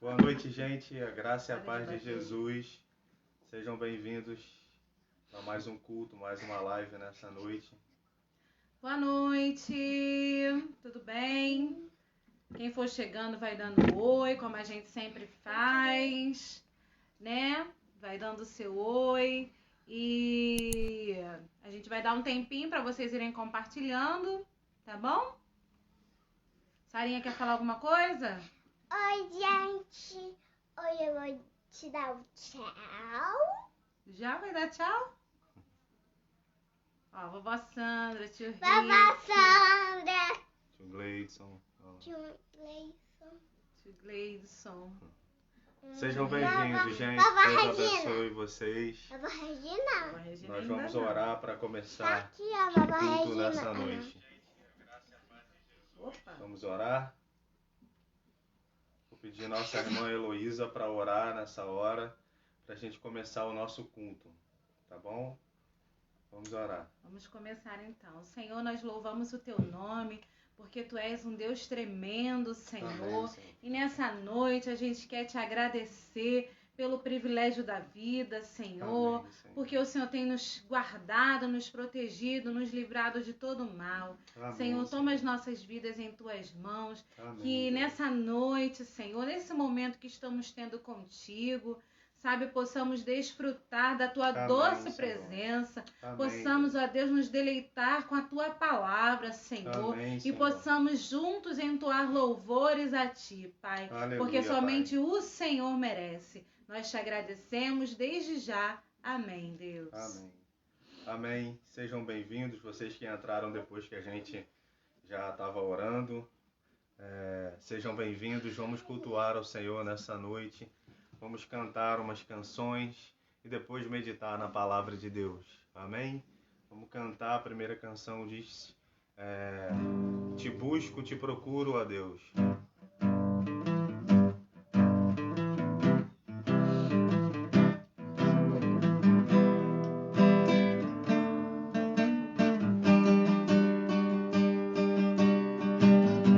Boa noite, gente. A graça e a paz de Jesus. Sejam bem-vindos a mais um culto, mais uma live nessa noite. Boa noite, tudo bem? Quem for chegando vai dando oi, como a gente sempre faz, né? Vai dando seu oi e a gente vai dar um tempinho para vocês irem compartilhando, tá bom? Sarinha quer falar alguma coisa? Oi, gente. Hoje eu vou te dar um tchau. Já vai dar tchau? Ó, vovó Sandra, tio Vovó Sandra. Tio Gleidson. Tio Gleison. Tio Gleidson. Sejam bem-vindos, gente. Vovó Deus Regina. abençoe vocês. Vovó Regina. Vovó Regina Nós ainda vamos não. orar para Tá começar aqui, ó, Vovó o culto Regina. nessa noite. Opa. Vamos orar? Vou pedir nossa irmã Heloísa para orar nessa hora, para a gente começar o nosso culto, tá bom? Vamos orar. Vamos começar então. Senhor, nós louvamos o teu nome, porque tu és um Deus tremendo, Senhor. Amém, Senhor. E nessa noite a gente quer te agradecer pelo privilégio da vida, Senhor. Amém, Senhor. Porque o Senhor tem nos guardado, nos protegido, nos livrado de todo mal. Amém, Senhor, toma as nossas vidas em tuas mãos. Amém, Que Deus. nessa noite, Senhor, nesse momento que estamos tendo contigo, sabe, possamos desfrutar da tua Amém, doce Senhor. presença. Amém, Possamos, ó Deus, nos deleitar com a tua palavra, Senhor. Amém, E Senhor. possamos juntos entoar louvores a ti, Pai. Aleluia, Porque somente Pai. o Senhor merece. Nós te agradecemos desde já. Amém, Deus. Amém. Amém. Sejam bem-vindos, vocês que entraram depois que a gente já estava orando. Sejam bem-vindos, vamos cultuar ao Senhor nessa noite. Vamos cantar umas canções e depois meditar na palavra de Deus. Amém? Vamos cantar. A primeira canção diz: Te busco, te procuro, ó Deus.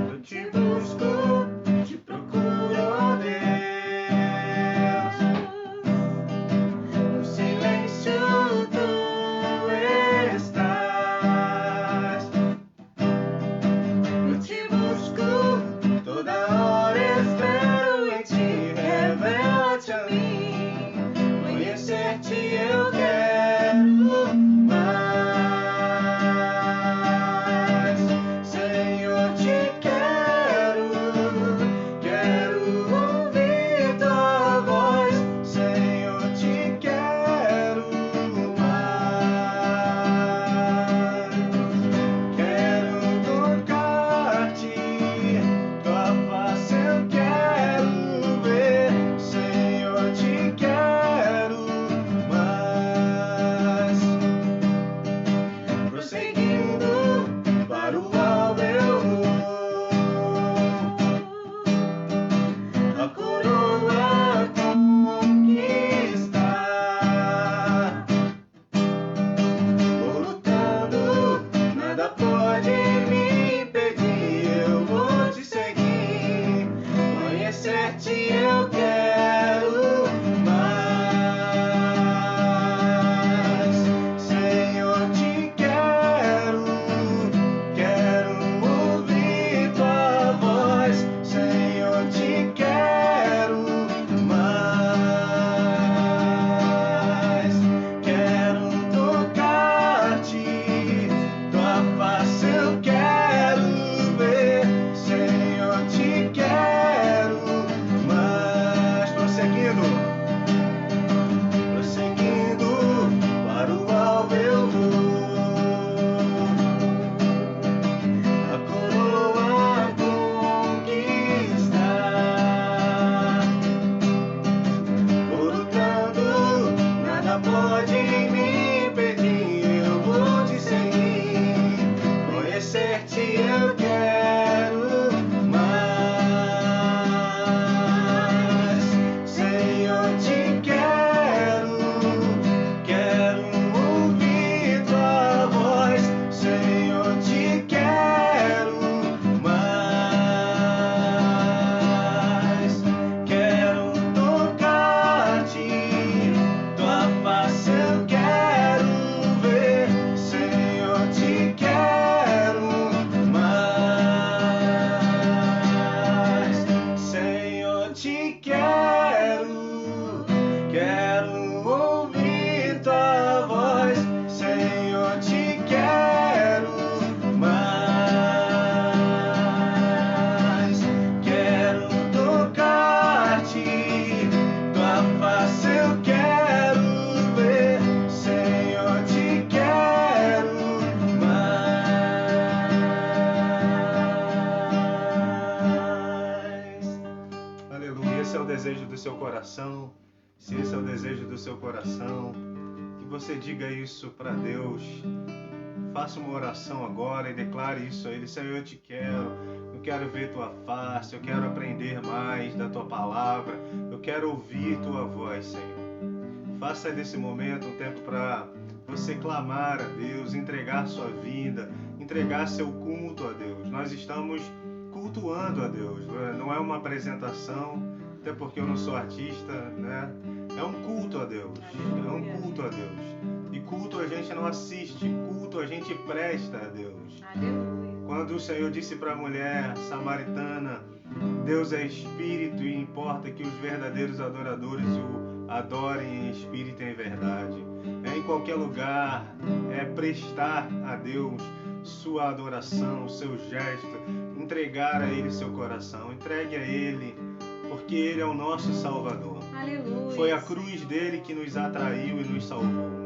Eu te busco, te procuro, ó Deus. No silêncio tu estás. Eu te busco, toda hora espero em ti. Revela-te a mim. Conhecer-te eu quero mais. Senhor, te quero. Quero ouvir tua voz. Senhor, te quero mais. Quero tocar-te, tua face eu quero ver. Senhor, te quero mais. Prosseguindo para o alvo eu vou. A coroa conquistar. Vou lutando, nada pode me impedir. Eu vou te seguir, conhecer-te eu quero mais. Senhor, te quero, quero ouvir tua voz. Senhor, te quero mais. Quero tocar-te, tua face eu quero ver. Senhor, te quero mais. esse é o desejo do seu coração, se esse é o desejo do seu coração, que você diga isso para Deus. Faça uma oração agora e declare isso a Ele. Senhor, eu te quero. Eu quero ver tua face. Eu quero aprender mais da tua palavra. Eu quero ouvir tua voz, Senhor. Faça desse momento um tempo para você clamar a Deus, entregar sua vida, entregar seu culto a Deus. Nós estamos cultuando a Deus. Não é uma apresentação, até porque eu não sou artista, né? É um culto a Deus. É um culto a Deus. E culto a gente não assiste, culto a gente presta a Deus. Aleluia. Quando o Senhor disse para a mulher samaritana, Deus é espírito e importa que os verdadeiros adoradores o adorem em espírito e em verdade. É em qualquer lugar, é prestar a Deus sua adoração, seu gesto, entregar a Ele seu coração, entregue a Ele, porque Ele é o nosso Salvador. Aleluia. Foi a cruz dele que nos atraiu e nos salvou.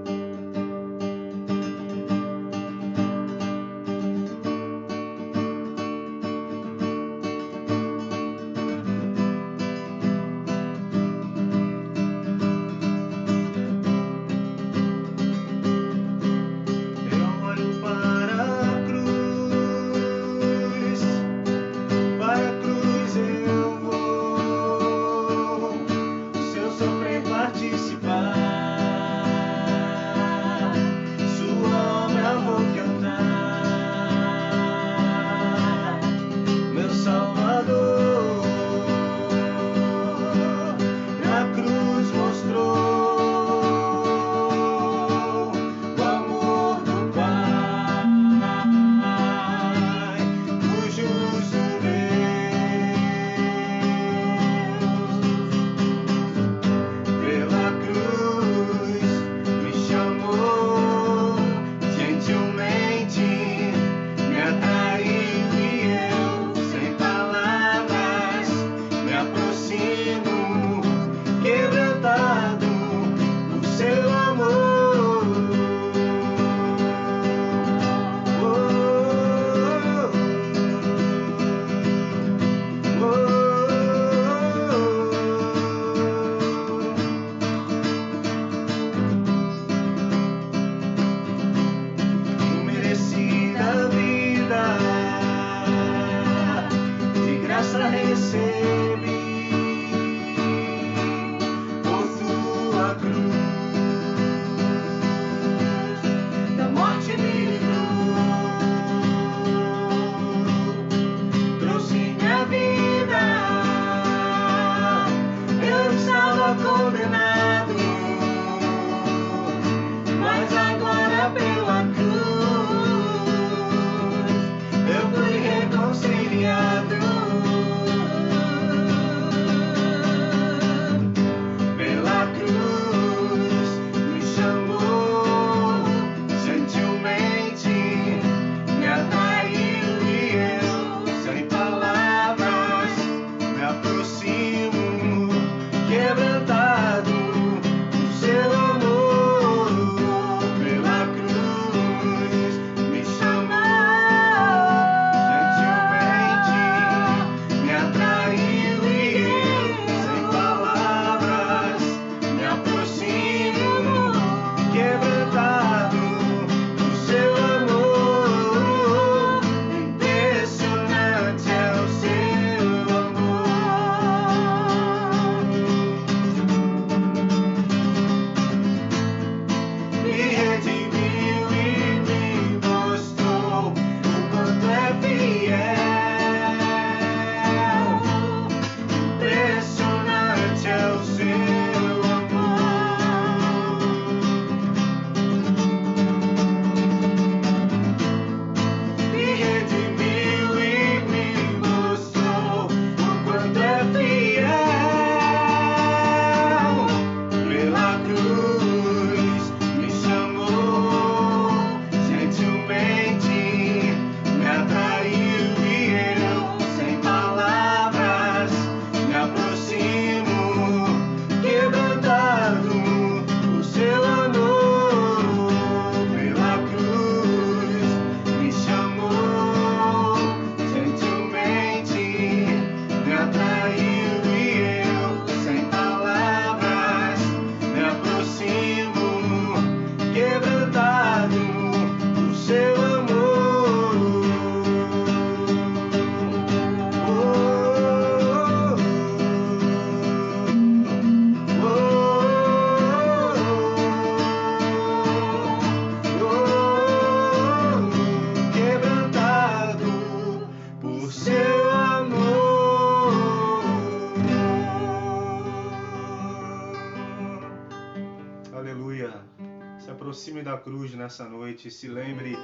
aproxime da cruz nessa noite, se lembre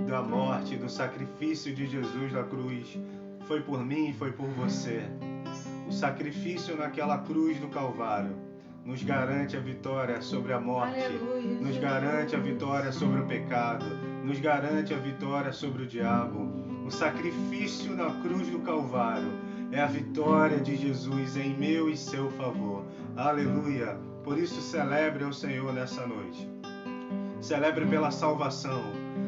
da morte, do sacrifício de Jesus na cruz. Foi por mim, foi por você. O sacrifício naquela cruz do Calvário nos garante a vitória sobre a morte, Aleluia, nos garante a vitória sobre o pecado, nos garante a vitória sobre o diabo. O sacrifício na cruz do Calvário é a vitória de Jesus em meu e seu favor. Aleluia! Por isso celebre ao Senhor nessa noite. Celebre pela salvação.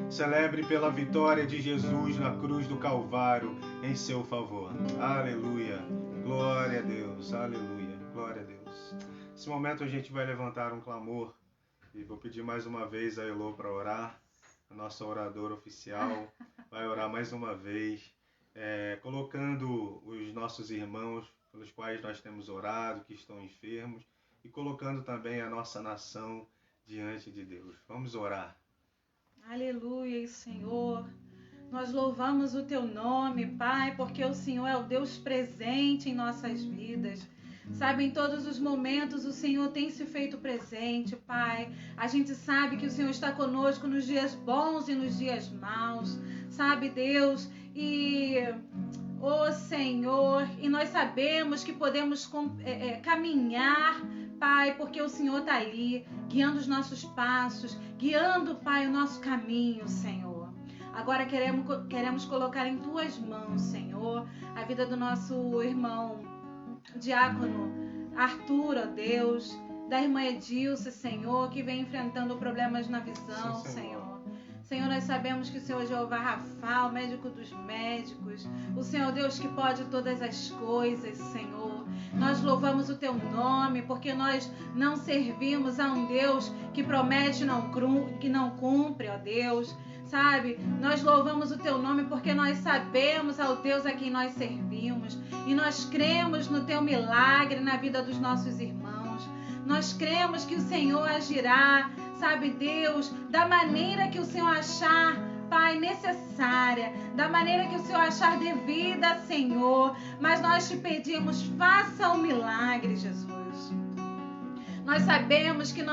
Celebre pela vitória de Jesus na cruz do Calvário em seu favor. Aleluia! Glória a Deus! Aleluia! Glória a Deus! Nesse momento a gente vai levantar um clamor e vou pedir mais uma vez a Elô para orar, a nossa oradora oficial. Vai orar mais uma vez, colocando os nossos irmãos pelos quais nós temos orado, que estão enfermos, e colocando também a nossa nação diante de Deus. Vamos orar. Aleluia, Senhor. Nós louvamos o Teu nome, Pai, porque o Senhor é o Deus presente em nossas vidas. Sabe, em todos os momentos o Senhor tem se feito presente, Pai. A gente sabe que o Senhor está conosco nos dias bons e nos dias maus. Sabe, Deus, Senhor, e nós sabemos que podemos caminhar, Pai, porque o Senhor está ali, guiando os nossos passos, guiando, Pai, o nosso caminho, Senhor. Agora queremos colocar em Tuas mãos, Senhor, a vida do nosso irmão diácono Arthur, ó Deus, da irmã Edilce, Senhor, que vem enfrentando problemas na visão, Sim, Senhor. Senhor, nós sabemos que o Senhor é Jeová Rafa, o médico dos médicos, o Senhor Deus que pode todas as coisas, Senhor. Nós louvamos o Teu nome, porque nós não servimos a um Deus que promete que não cumpre, ó Deus. Sabe, nós louvamos o Teu nome porque nós sabemos ao Deus a quem nós servimos e nós cremos no Teu milagre na vida dos nossos irmãos. Nós cremos que o Senhor agirá, sabe, Deus, da maneira que o Senhor achar, Pai, necessária, da maneira que o Senhor achar devida, Senhor. Mas nós Te pedimos, faça um milagre, Jesus. Nós sabemos que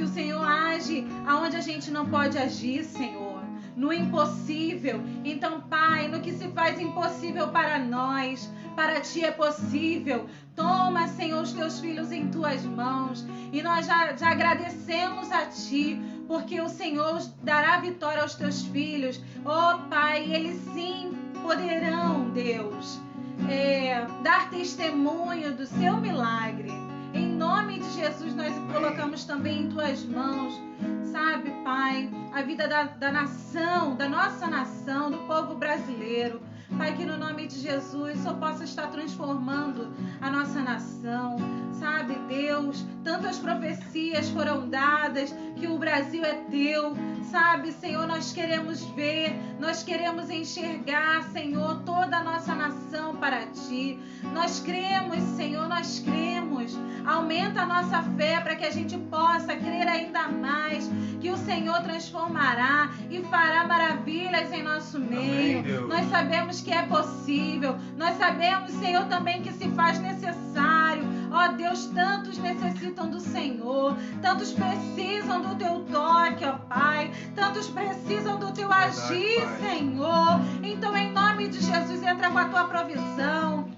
o Senhor age aonde a gente não pode agir, Senhor. No impossível. Então, Pai, no que se faz impossível para nós, para Ti é possível. Toma, Senhor, os Teus filhos em Tuas mãos. E nós já agradecemos a Ti, porque o Senhor dará vitória aos Teus filhos. Oh, Pai, eles sim poderão, Deus, dar testemunho do Seu milagre. Em nome de Jesus, nós colocamos também em Tuas mãos, sabe, Pai, a vida da nação, da nossa nação, do povo brasileiro. Pai, que no nome de Jesus só possa estar transformando a nossa nação. Sabe, Deus, tantas profecias foram dadas que o Brasil é Teu. Sabe, Senhor, nós queremos ver, nós queremos enxergar, Senhor, toda a nossa nação para Ti. Nós cremos, Senhor, nós cremos. Aumenta a nossa fé para que a gente possa crer ainda mais que o Senhor transformará e fará maravilhas em nosso meio. Amém, nós sabemos que é possível. Nós sabemos, Senhor, também que se faz necessário. Ó Deus, tantos necessitam do Senhor. Tantos precisam do Teu toque, ó Pai. Tantos precisam do Teu agir, Senhor. Então, em nome de Jesus, entra com a Tua provisão.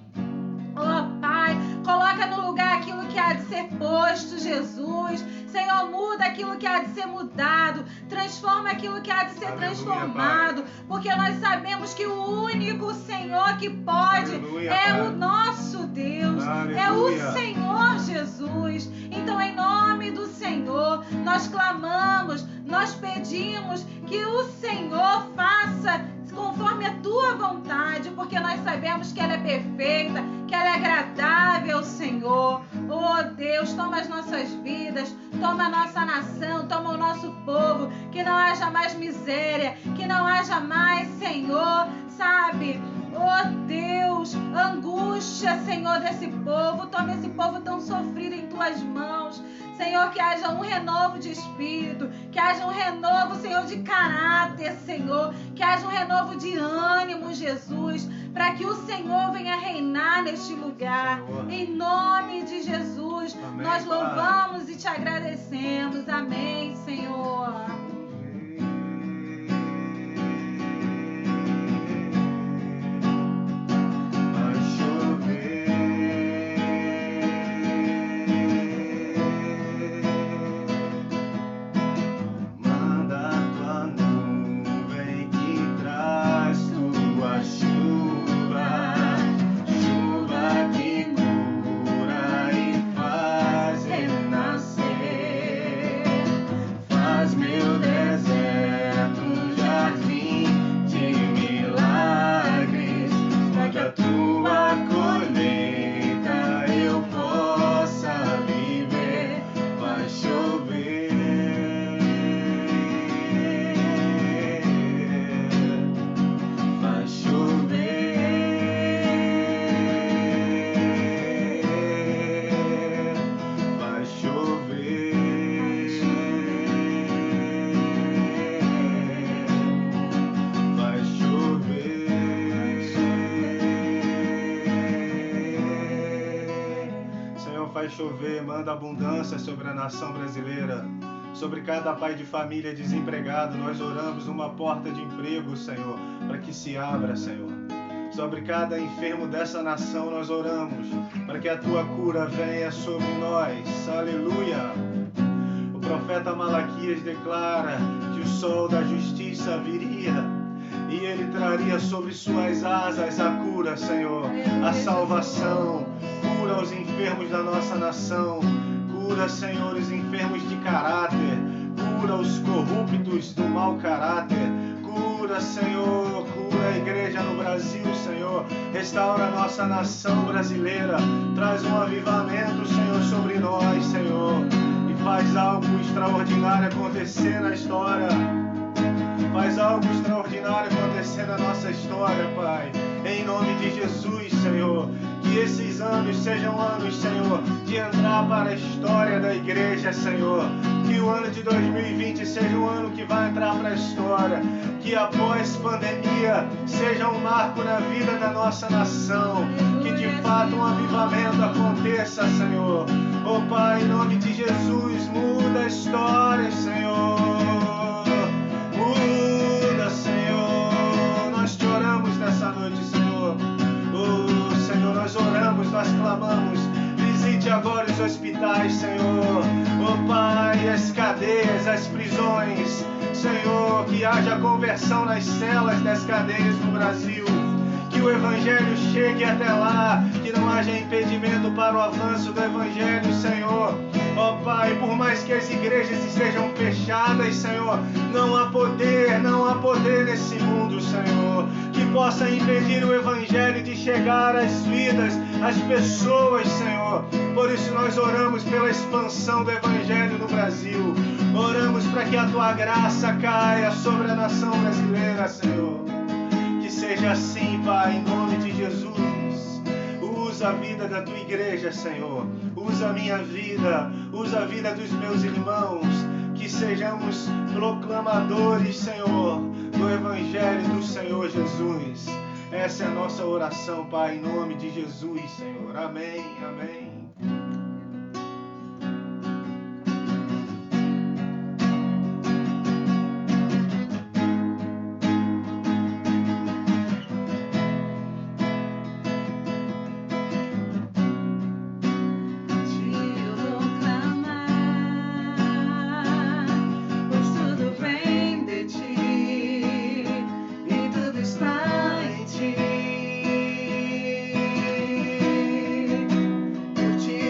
Ó Pai, coloca no lugar aquilo que há de ser posto, Jesus. Senhor, muda aquilo que há de ser mudado. Transforma aquilo que há de ser transformado. Porque nós sabemos que o único Senhor que pode o nosso Deus. Aleluia. É o Senhor Jesus. Então, em nome do Senhor, nós clamamos, nós pedimos que o Senhor faça conforme a Tua vontade, porque nós sabemos que ela é perfeita, que ela é agradável, Senhor. Oh Deus, toma as nossas vidas, toma a nossa nação, toma o nosso povo, que não haja mais miséria, que não haja mais, Senhor, sabe? Oh Deus, angústia, Senhor, desse povo. Toma esse povo tão sofrido em Tuas mãos. Senhor, que haja um renovo de espírito, que haja um renovo, Senhor, de caráter, Senhor, que haja um renovo de ânimo, Jesus, para que o Senhor venha reinar neste lugar. Senhor. Em nome de Jesus, Amém, nós Pai. louvamos e te agradecemos. Amém, Senhor. Faz chover, manda abundância sobre a nação brasileira, sobre cada pai de família desempregado. Nós oramos uma porta de emprego, Senhor, para que se abra, Senhor. Sobre cada enfermo dessa nação nós oramos, para que a tua cura venha sobre nós. Aleluia! O profeta Malaquias declara que o sol da justiça viria e ele traria sobre suas asas a cura, Senhor, a salvação. Cura os enfermos da nossa nação. Cura, Senhor, os enfermos de caráter. Cura os corruptos do mau caráter. Cura, Senhor, cura a igreja no Brasil, Senhor. Restaura a nossa nação brasileira. Traz um avivamento, Senhor, sobre nós, Senhor. E faz algo extraordinário acontecer na história. Faz algo extraordinário acontecer na nossa história, Pai. Em nome de Jesus, Senhor. Que esses anos sejam anos, Senhor, de entrar para a história da igreja, Senhor. Que o ano de 2020 seja um ano que vai entrar para a história. Que após pandemia seja um marco na vida da nossa nação. Que de fato um avivamento aconteça, Senhor. Oh Pai, em nome de Jesus, muda a história, Senhor. Muda, Senhor. Nós te oramos nessa noite, Senhor. Oh, Senhor, nós oramos, nós clamamos. Visite agora os hospitais, Senhor. Oh Pai, as cadeias, as prisões. Senhor, que haja conversão nas celas das cadeias no Brasil. Que o Evangelho chegue até lá. Que não haja impedimento para o avanço do Evangelho, Senhor. Ó Pai, por mais que as igrejas estejam fechadas, Senhor, não há poder nesse mundo, Senhor, que possa impedir o Evangelho de chegar às vidas, às pessoas, Senhor. Por isso nós oramos pela expansão do Evangelho no Brasil. Oramos para que a Tua graça caia sobre a nação brasileira, Senhor. Que seja assim, Pai, em nome de Jesus. Usa a vida da Tua igreja, Senhor. Usa a minha vida. Usa a vida dos meus irmãos. Que sejamos proclamadores, Senhor, do Evangelho do Senhor Jesus. Essa é a nossa oração, Pai, em nome de Jesus, Senhor. Amém, amém. Te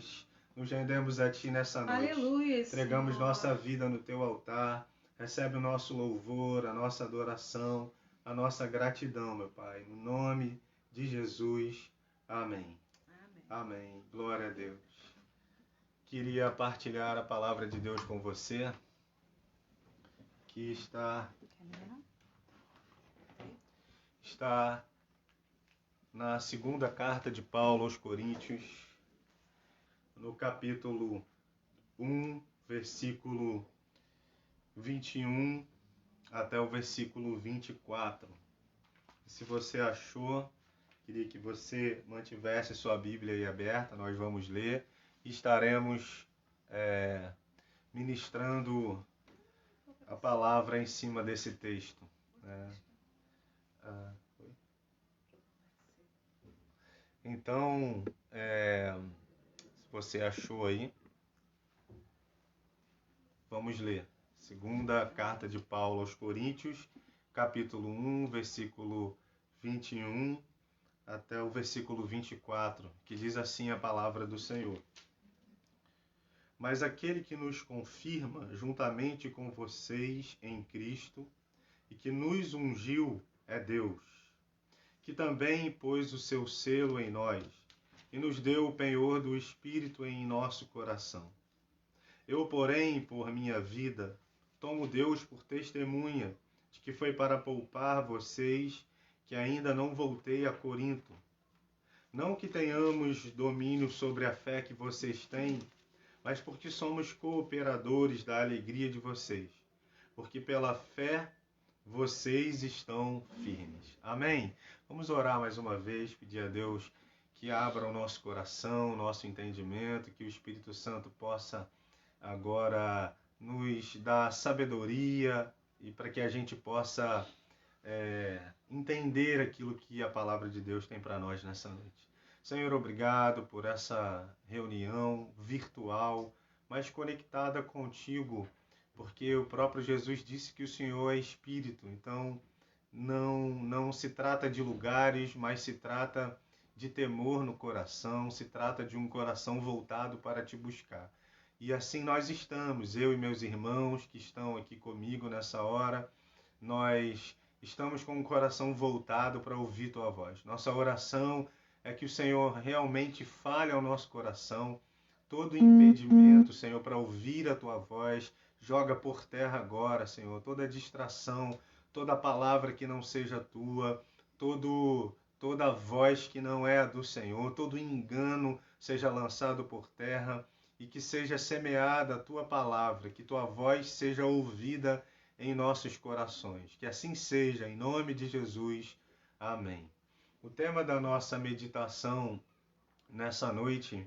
nós nos rendemos a Ti nessa noite. Aleluia, Entregamos Senhor. nossa vida no Teu altar. Recebe o nosso louvor, a nossa adoração, a nossa gratidão, meu Pai. No nome de Jesus. Amém. Amém. Amém. Glória a Deus. Queria partilhar a palavra de Deus com você, que está na segunda carta de Paulo aos Coríntios, no capítulo 1, versículo 21 até o versículo 24. Se você achou, queria que você mantivesse sua Bíblia aí aberta, nós vamos ler e estaremos ministrando a palavra em cima desse texto. Então, se você achou aí, vamos ler. Segunda carta de Paulo aos Coríntios, capítulo 1, versículo 21 até o versículo 24, que diz assim a palavra do Senhor. Mas aquele que nos confirma juntamente com vocês em Cristo e que nos ungiu é Deus, que também pôs o seu selo em nós e nos deu o penhor do Espírito em nosso coração. Eu, porém, por minha vida, tomo Deus por testemunha de que foi para poupar vocês que ainda não voltei a Corinto. Não que tenhamos domínio sobre a fé que vocês têm, mas porque somos cooperadores da alegria de vocês, porque pela fé vocês estão firmes. Amém? Vamos orar mais uma vez, pedir a Deus que abra o nosso coração, o nosso entendimento, que o Espírito Santo possa agora nos dar sabedoria e para que a gente possa entender aquilo que a palavra de Deus tem para nós nessa noite. Senhor, obrigado por essa reunião virtual, mas conectada contigo, porque o próprio Jesus disse que o Senhor é Espírito. Então, não se trata de lugares, mas se trata de temor no coração, se trata de um coração voltado para te buscar. E assim nós estamos, eu e meus irmãos que estão aqui comigo nessa hora, nós estamos com o coração voltado para ouvir tua voz. Nossa oração é que o Senhor realmente fale ao nosso coração todo impedimento, Senhor, para ouvir a tua voz. Joga por terra agora, Senhor, toda distração, toda palavra que não seja tua, toda voz que não é a do Senhor, todo engano seja lançado por terra e que seja semeada a tua palavra, que tua voz seja ouvida em nossos corações. Que assim seja, em nome de Jesus. Amém. O tema da nossa meditação nessa noite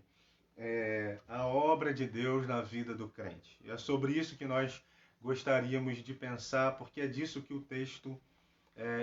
é a obra de Deus na vida do crente. E é sobre isso que nós gostaríamos de pensar, porque é disso que o texto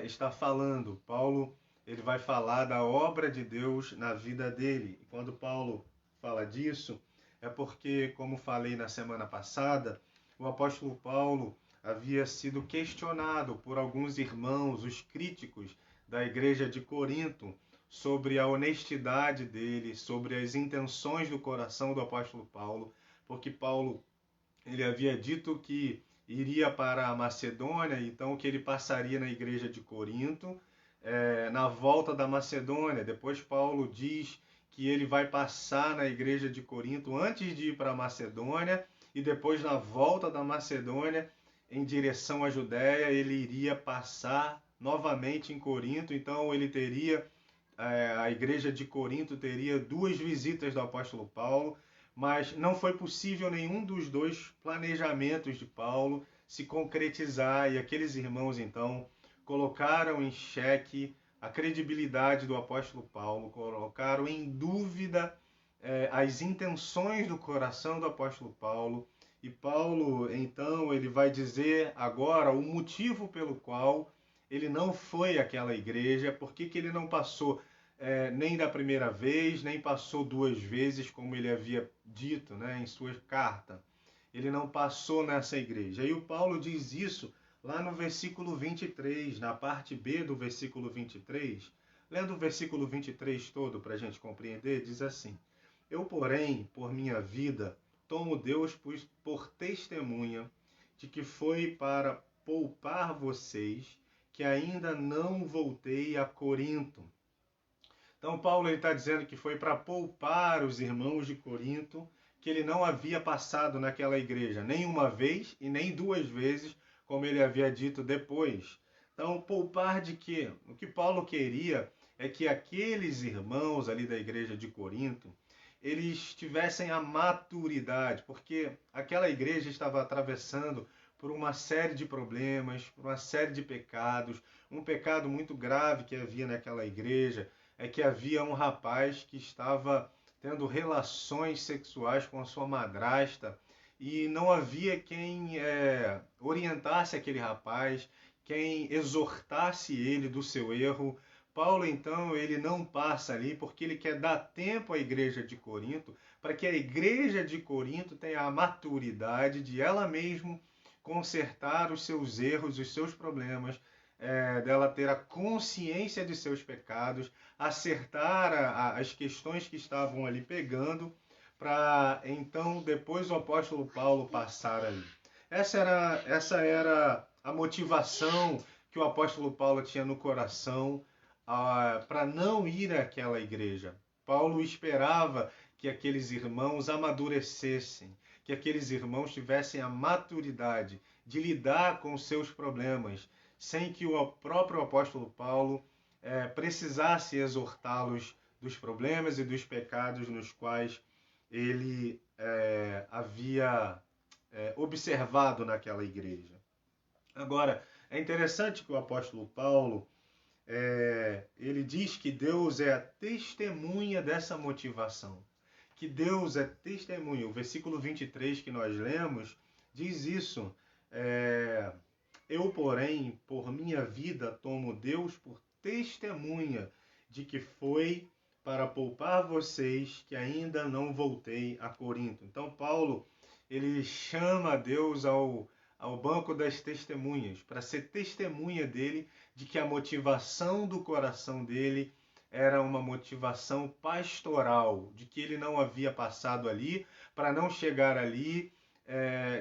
está falando. Paulo ele vai falar da obra de Deus na vida dele. E quando Paulo fala disso, é porque, como falei na semana passada, o apóstolo Paulo havia sido questionado por alguns irmãos, os críticos da igreja de Corinto, sobre a honestidade dele, sobre as intenções do coração do apóstolo Paulo, porque Paulo ele havia dito que iria para a Macedônia, então que ele passaria na igreja de Corinto, na volta da Macedônia. Depois Paulo diz que ele vai passar na igreja de Corinto antes de ir para a Macedônia, e depois na volta da Macedônia, em direção à Judéia, ele iria passar novamente em Corinto. Então ele teria, a igreja de Corinto teria 2 visitas do apóstolo Paulo, mas não foi possível nenhum dos 2 planejamentos de Paulo se concretizar, e aqueles irmãos então colocaram em xeque a credibilidade do apóstolo Paulo, colocaram em dúvida as intenções do coração do apóstolo Paulo. E Paulo, então, ele vai dizer agora o motivo pelo qual ele não foi àquela igreja, por que ele não passou nem da primeira vez, nem passou 2 vezes, como ele havia dito, né, em sua carta. Ele não passou nessa igreja. E o Paulo diz isso lá no versículo 23, na parte B do versículo 23. Lendo o versículo 23 todo para a gente compreender, diz assim: Eu, porém, por minha vida, tomo Deus por testemunha de que foi para poupar vocês que ainda não voltei a Corinto. Então, Paulo está dizendo que foi para poupar os irmãos de Corinto, que ele não havia passado naquela igreja, nem uma vez e nem duas vezes, como ele havia dito depois. Então, poupar de quê? O que Paulo queria é que aqueles irmãos ali da igreja de Corinto, eles tivessem a maturidade, porque aquela igreja estava atravessando por uma série de problemas, por uma série de pecados. Um pecado muito grave que havia naquela igreja é que havia um rapaz que estava tendo relações sexuais com a sua madrasta e não havia quem orientasse aquele rapaz, quem exortasse ele do seu erro. Paulo, então, ele não passa ali porque ele quer dar tempo à igreja de Corinto, para que a igreja de Corinto tenha a maturidade de ela mesma consertar os seus erros, os seus problemas, dela ter a consciência de seus pecados, acertar as questões que estavam ali pegando, para então depois o apóstolo Paulo passar ali. Essa era a motivação que o apóstolo Paulo tinha no coração para não ir àquela igreja. Paulo esperava que aqueles irmãos amadurecessem, que aqueles irmãos tivessem a maturidade de lidar com os seus problemas, sem que o próprio apóstolo Paulo precisasse exortá-los dos problemas e dos pecados nos quais ele havia observado naquela igreja. Agora, é interessante que o apóstolo Paulo ele diz que Deus é a testemunha dessa motivação, que Deus é testemunha. O versículo 23 que nós lemos diz isso. Eu, porém, por minha vida, tomo Deus por testemunha de que foi para poupar vocês que ainda não voltei a Corinto. Então, Paulo, ele chama Deus ao banco das testemunhas, para ser testemunha dele de que a motivação do coração dele era uma motivação pastoral, de que ele não havia passado ali para não chegar ali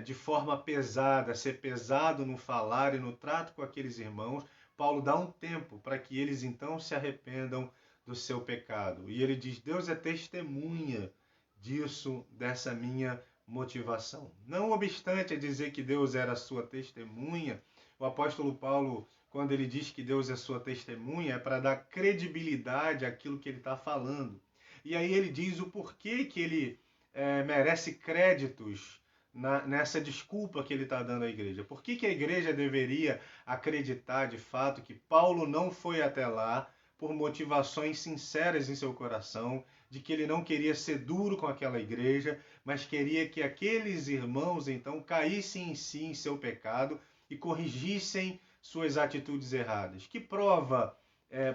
de forma pesada, ser pesado no falar e no trato com aqueles irmãos. Paulo dá um tempo para que eles então se arrependam do seu pecado. E ele diz, Deus é testemunha disso, dessa minha motivação. Não obstante a dizer que Deus era a sua testemunha, o apóstolo Paulo, quando ele diz que Deus é sua testemunha, é para dar credibilidade àquilo que ele está falando. E aí ele diz o porquê que ele merece créditos nessa desculpa que ele está dando à igreja. Por que a igreja deveria acreditar de fato que Paulo não foi até lá por motivações sinceras em seu coração, de que ele não queria ser duro com aquela igreja, mas queria que aqueles irmãos então caíssem em si, em seu pecado, e corrigissem suas atitudes erradas? Que prova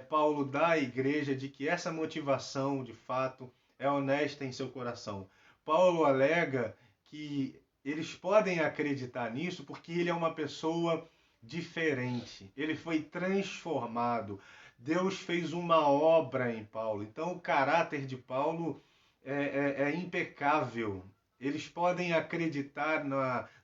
Paulo dá à igreja de que essa motivação, de fato, é honesta em seu coração? Paulo alega que eles podem acreditar nisso porque ele é uma pessoa diferente. Ele foi transformado. Deus fez uma obra em Paulo. Então, o caráter de Paulo é impecável. Eles podem acreditar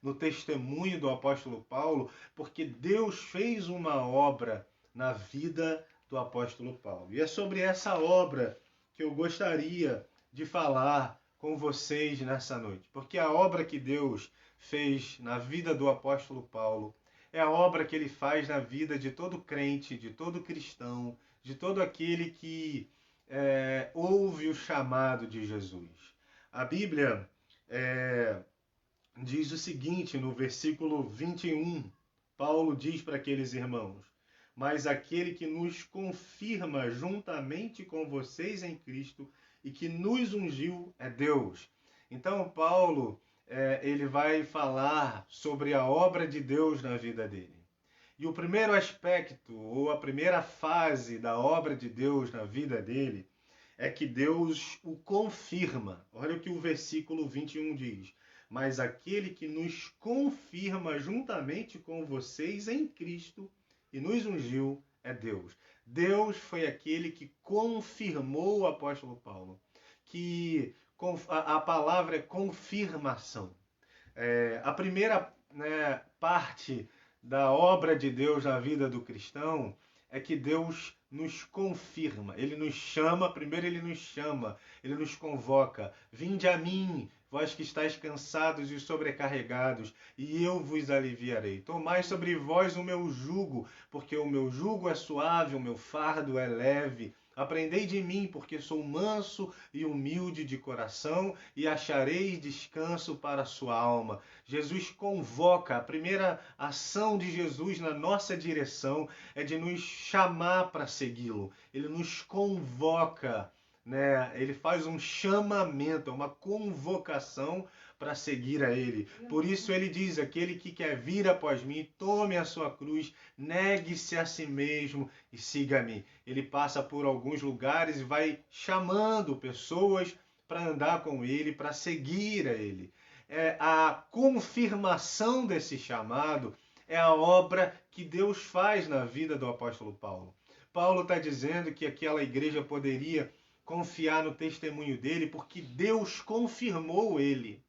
no testemunho do apóstolo Paulo porque Deus fez uma obra na vida do apóstolo Paulo. E é sobre essa obra que eu gostaria de falar com vocês nessa noite, porque a obra que Deus fez na vida do apóstolo Paulo é a obra que ele faz na vida de todo crente, de todo cristão, de todo aquele que ouve o chamado de Jesus. A Bíblia diz o seguinte no versículo 21, Paulo diz para aqueles irmãos, mas aquele que nos confirma juntamente com vocês em Cristo e que nos ungiu é Deus. Então, Paulo, ele vai falar sobre a obra de Deus na vida dele. E o primeiro aspecto, ou a primeira fase da obra de Deus na vida dele, é que Deus o confirma. Olha o que o versículo 21 diz. Mas aquele que nos confirma juntamente com vocês em Cristo e nos ungiu é Deus. Deus foi aquele que confirmou o apóstolo Paulo, que A palavra é confirmação. A primeira, né, parte da obra de Deus na vida do cristão é que Deus nos confirma. Ele nos chama, primeiro ele nos convoca. Vinde a mim, vós que estáis cansados e sobrecarregados, e eu vos aliviarei. Tomai sobre vós o meu jugo, porque o meu jugo é suave, o meu fardo é leve. Aprendei de mim, porque sou manso e humilde de coração, e achareis descanso para a sua alma. Jesus convoca. A primeira ação de Jesus na nossa direção é de nos chamar para segui-lo. Ele nos convoca, né? Ele faz um chamamento, uma convocação para seguir a ele. Por isso ele diz: aquele que quer vir após mim, tome a sua cruz, negue-se a si mesmo e siga-me. Ele passa por alguns lugares e vai chamando pessoas para andar com ele, para seguir a ele. A confirmação desse chamado é a obra que Deus faz na vida do apóstolo Paulo. Paulo está dizendo que aquela igreja poderia confiar no testemunho dele porque Deus confirmou ele.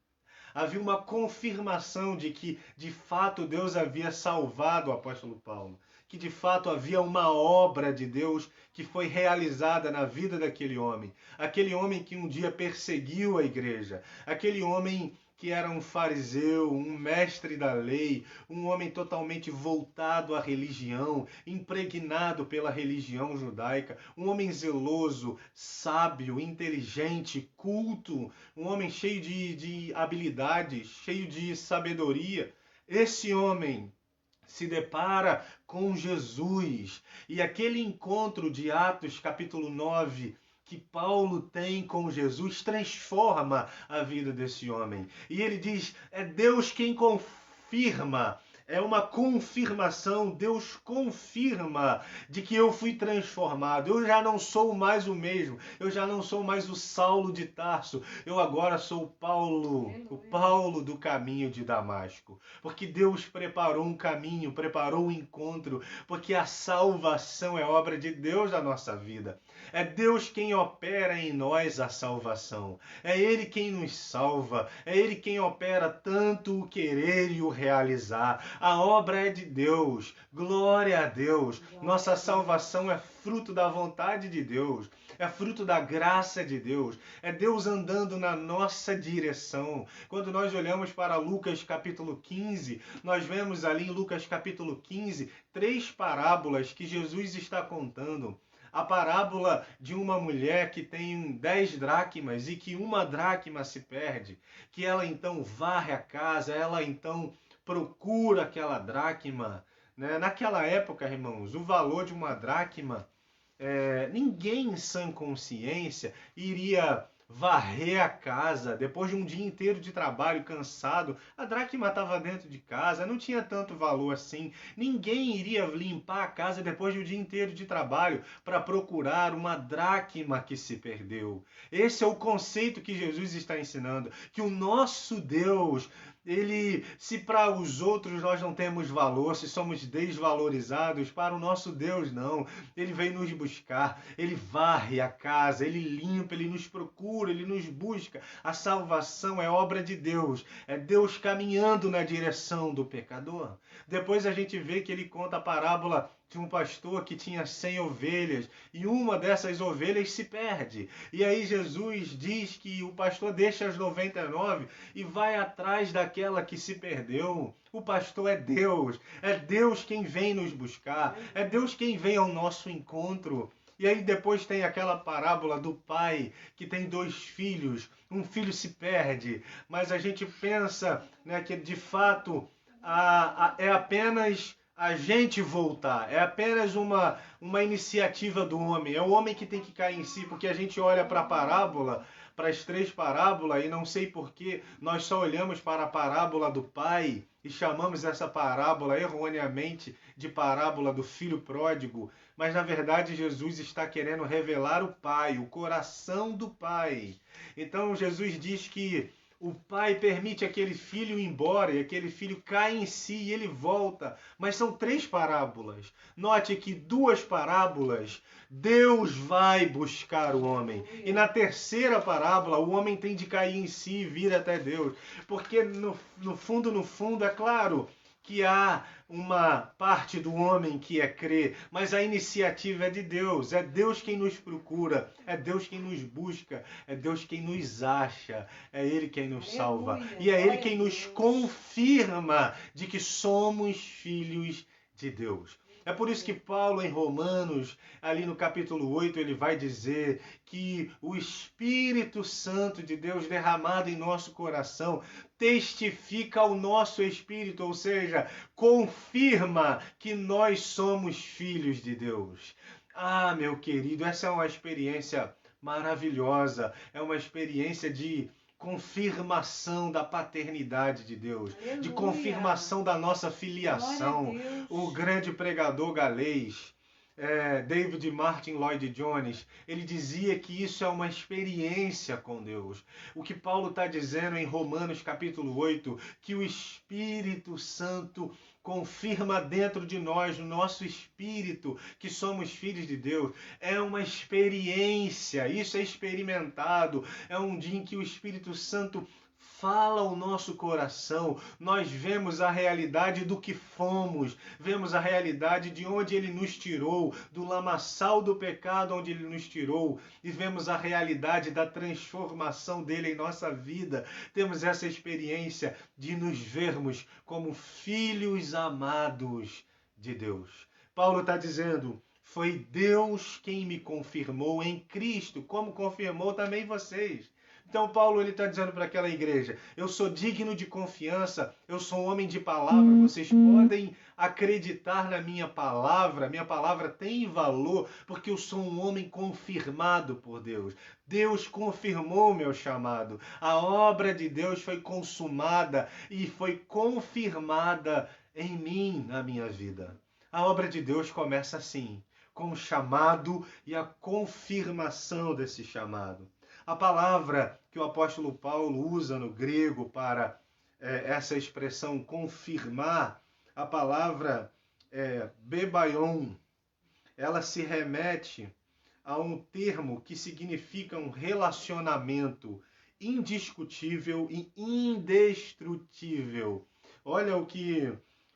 Havia uma confirmação de que, de fato, Deus havia salvado o apóstolo Paulo. Que, de fato, havia uma obra de Deus que foi realizada na vida daquele homem. Aquele homem que um dia perseguiu a igreja. Aquele homem que era um fariseu, um mestre da lei, um homem totalmente voltado à religião, impregnado pela religião judaica, um homem zeloso, sábio, inteligente, culto, um homem cheio de habilidades, cheio de sabedoria. Esse homem se depara com Jesus, e aquele encontro de Atos capítulo 9, que Paulo tem com Jesus, transforma a vida desse homem. E ele diz: é Deus quem confirma. É uma confirmação. Deus confirma de que eu fui transformado. Eu já não sou mais o mesmo. Eu já não sou mais o Saulo de Tarso. Eu agora sou o Paulo do caminho de Damasco. Porque Deus preparou um caminho, preparou um encontro. Porque a salvação é obra de Deus na nossa vida. É Deus quem opera em nós a salvação. É Ele quem nos salva. É Ele quem opera tanto o querer e o realizar. A obra é de Deus. Glória a Deus. Nossa salvação é fruto da vontade de Deus. É fruto da graça de Deus. É Deus andando na nossa direção. Quando nós olhamos para Lucas capítulo 15, nós vemos ali em Lucas capítulo 15, 3 parábolas que Jesus está contando. A parábola de uma mulher que tem 10 dracmas e que uma dracma se perde, que ela então varre a casa, ela então procura aquela dracma. Né? Naquela época, irmãos, o valor de uma dracma, ninguém em sã consciência iria varrer a casa depois de um dia inteiro de trabalho, cansado. A dracma estava dentro de casa, não tinha tanto valor assim. Ninguém iria limpar a casa depois de um dia inteiro de trabalho para procurar uma dracma que se perdeu. Esse é o conceito que Jesus está ensinando, que o nosso Deus, se para os outros nós não temos valor, se somos desvalorizados, para o nosso Deus não. Ele vem nos buscar, ele varre a casa, ele limpa, ele nos procura, ele nos busca. A salvação é obra de Deus, é Deus caminhando na direção do pecador. Depois a gente vê que ele conta a parábola de um pastor que tinha 100 ovelhas e uma dessas ovelhas se perde. E aí Jesus diz que o pastor deixa as 99 e vai atrás daquela que se perdeu. O pastor é Deus quem vem nos buscar, é Deus quem vem ao nosso encontro. E aí depois tem aquela parábola do pai que tem 2 filhos, um filho se perde, mas a gente pensa, né, que de fato é apenas a gente voltar, é apenas uma iniciativa do homem, é o homem que tem que cair em si, porque a gente olha para a parábola, para as 3 parábolas, e não sei porquê, nós só olhamos para a parábola do pai e chamamos essa parábola erroneamente de parábola do filho pródigo, mas na verdade Jesus está querendo revelar o pai, o coração do pai. Então Jesus diz que O pai permite aquele filho ir embora e aquele filho cai em si e ele volta. Mas são 3 parábolas. Note que 2 parábolas, Deus vai buscar o homem. E na terceira parábola, o homem tem de cair em si e vir até Deus. Porque no fundo, é claro que há uma parte do homem que é crer, mas a iniciativa é de Deus. É Deus quem nos procura, é Deus quem nos busca, é Deus quem nos acha, é Ele quem nos salva. E é Ele quem nos confirma de que somos filhos de Deus. É por isso que Paulo, em Romanos, ali no capítulo 8, ele vai dizer que o Espírito Santo de Deus derramado em nosso coração testifica ao nosso espírito, ou seja, confirma que nós somos filhos de Deus. Ah, meu querido, essa é uma experiência maravilhosa, é uma experiência de confirmação da paternidade de Deus, Aleluia. de confirmação da nossa filiação. O grande pregador galês, David Martin Lloyd Jones, ele dizia que isso é uma experiência com Deus. O que Paulo está dizendo em Romanos capítulo 8, que o Espírito Santo confirma dentro de nós, no nosso espírito, que somos filhos de Deus. É uma experiência, isso é experimentado. É um dia em que o Espírito Santo fala ao nosso coração, nós vemos a realidade do que fomos, vemos a realidade de onde Ele nos tirou, do lamaçal do pecado onde Ele nos tirou, e vemos a realidade da transformação dele em nossa vida. Temos essa experiência de nos vermos como filhos amados de Deus. Paulo está dizendo, foi Deus quem me confirmou em Cristo, como confirmou também vocês. Então Paulo está dizendo para aquela igreja, eu sou digno de confiança, eu sou um homem de palavra, vocês podem acreditar na minha palavra tem valor, porque eu sou um homem confirmado por Deus. Deus confirmou o meu chamado, a obra de Deus foi consumada e foi confirmada em mim, na minha vida. A obra de Deus começa assim, com o chamado e a confirmação desse chamado. A palavra que o apóstolo Paulo usa no grego para essa expressão confirmar, a palavra bebaion, ela se remete a um termo que significa um relacionamento indiscutível e indestrutível. Olha o que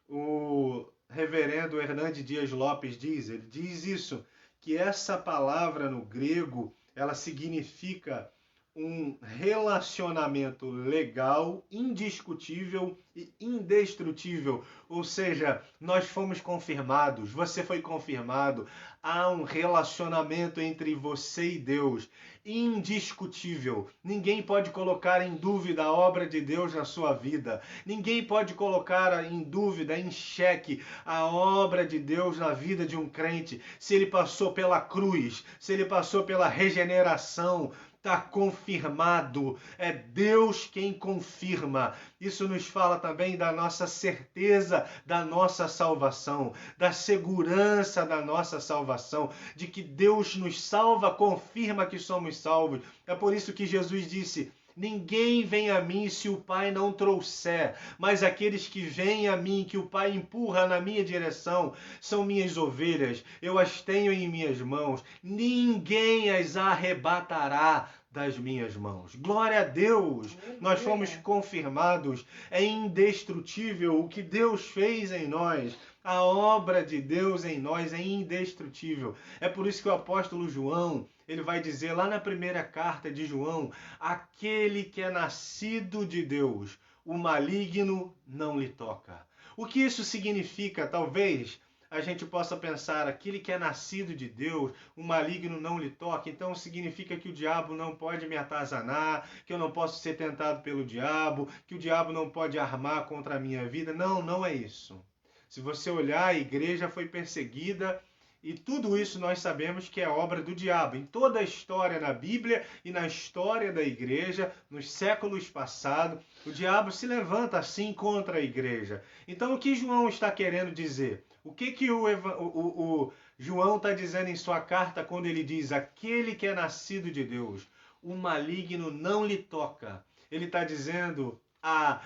o reverendo Hernandes Dias Lopes diz. Ele diz isso, que essa palavra no grego, ela significa um relacionamento legal, indiscutível e indestrutível. Ou seja, nós fomos confirmados, você foi confirmado. Há um relacionamento entre você e Deus, indiscutível. Ninguém pode colocar em dúvida a obra de Deus na sua vida. Ninguém pode colocar em dúvida, em xeque, a obra de Deus na vida de um crente. Se ele passou pela cruz, se ele passou pela regeneração, está confirmado. É Deus quem confirma. Isso nos fala também da nossa certeza da nossa salvação, da segurança da nossa salvação, de que Deus nos salva, confirma que somos salvos. É por isso que Jesus disse, ninguém vem a mim se o Pai não trouxer, mas aqueles que vêm a mim, que o Pai empurra na minha direção, são minhas ovelhas, eu as tenho em minhas mãos, ninguém as arrebatará das minhas mãos. Glória a Deus! Nós fomos confirmados, é indestrutível o que Deus fez em nós. A obra de Deus em nós é indestrutível. É por isso que o apóstolo João, ele vai dizer lá na primeira carta de João, aquele que é nascido de Deus, o maligno não lhe toca. O que isso significa? Talvez a gente possa pensar, aquele que é nascido de Deus, o maligno não lhe toca, então significa que o diabo não pode me atazanar, que eu não posso ser tentado pelo diabo, que o diabo não pode armar contra a minha vida. Não, não é isso. Se você olhar, a igreja foi perseguida e tudo isso nós sabemos que é obra do diabo. Em toda a história na Bíblia e na história da igreja, nos séculos passados, o diabo se levanta assim contra a igreja. Então o que João está querendo dizer? O que o João está dizendo em sua carta quando ele diz, aquele que é nascido de Deus, o maligno não lhe toca. Ele está dizendo a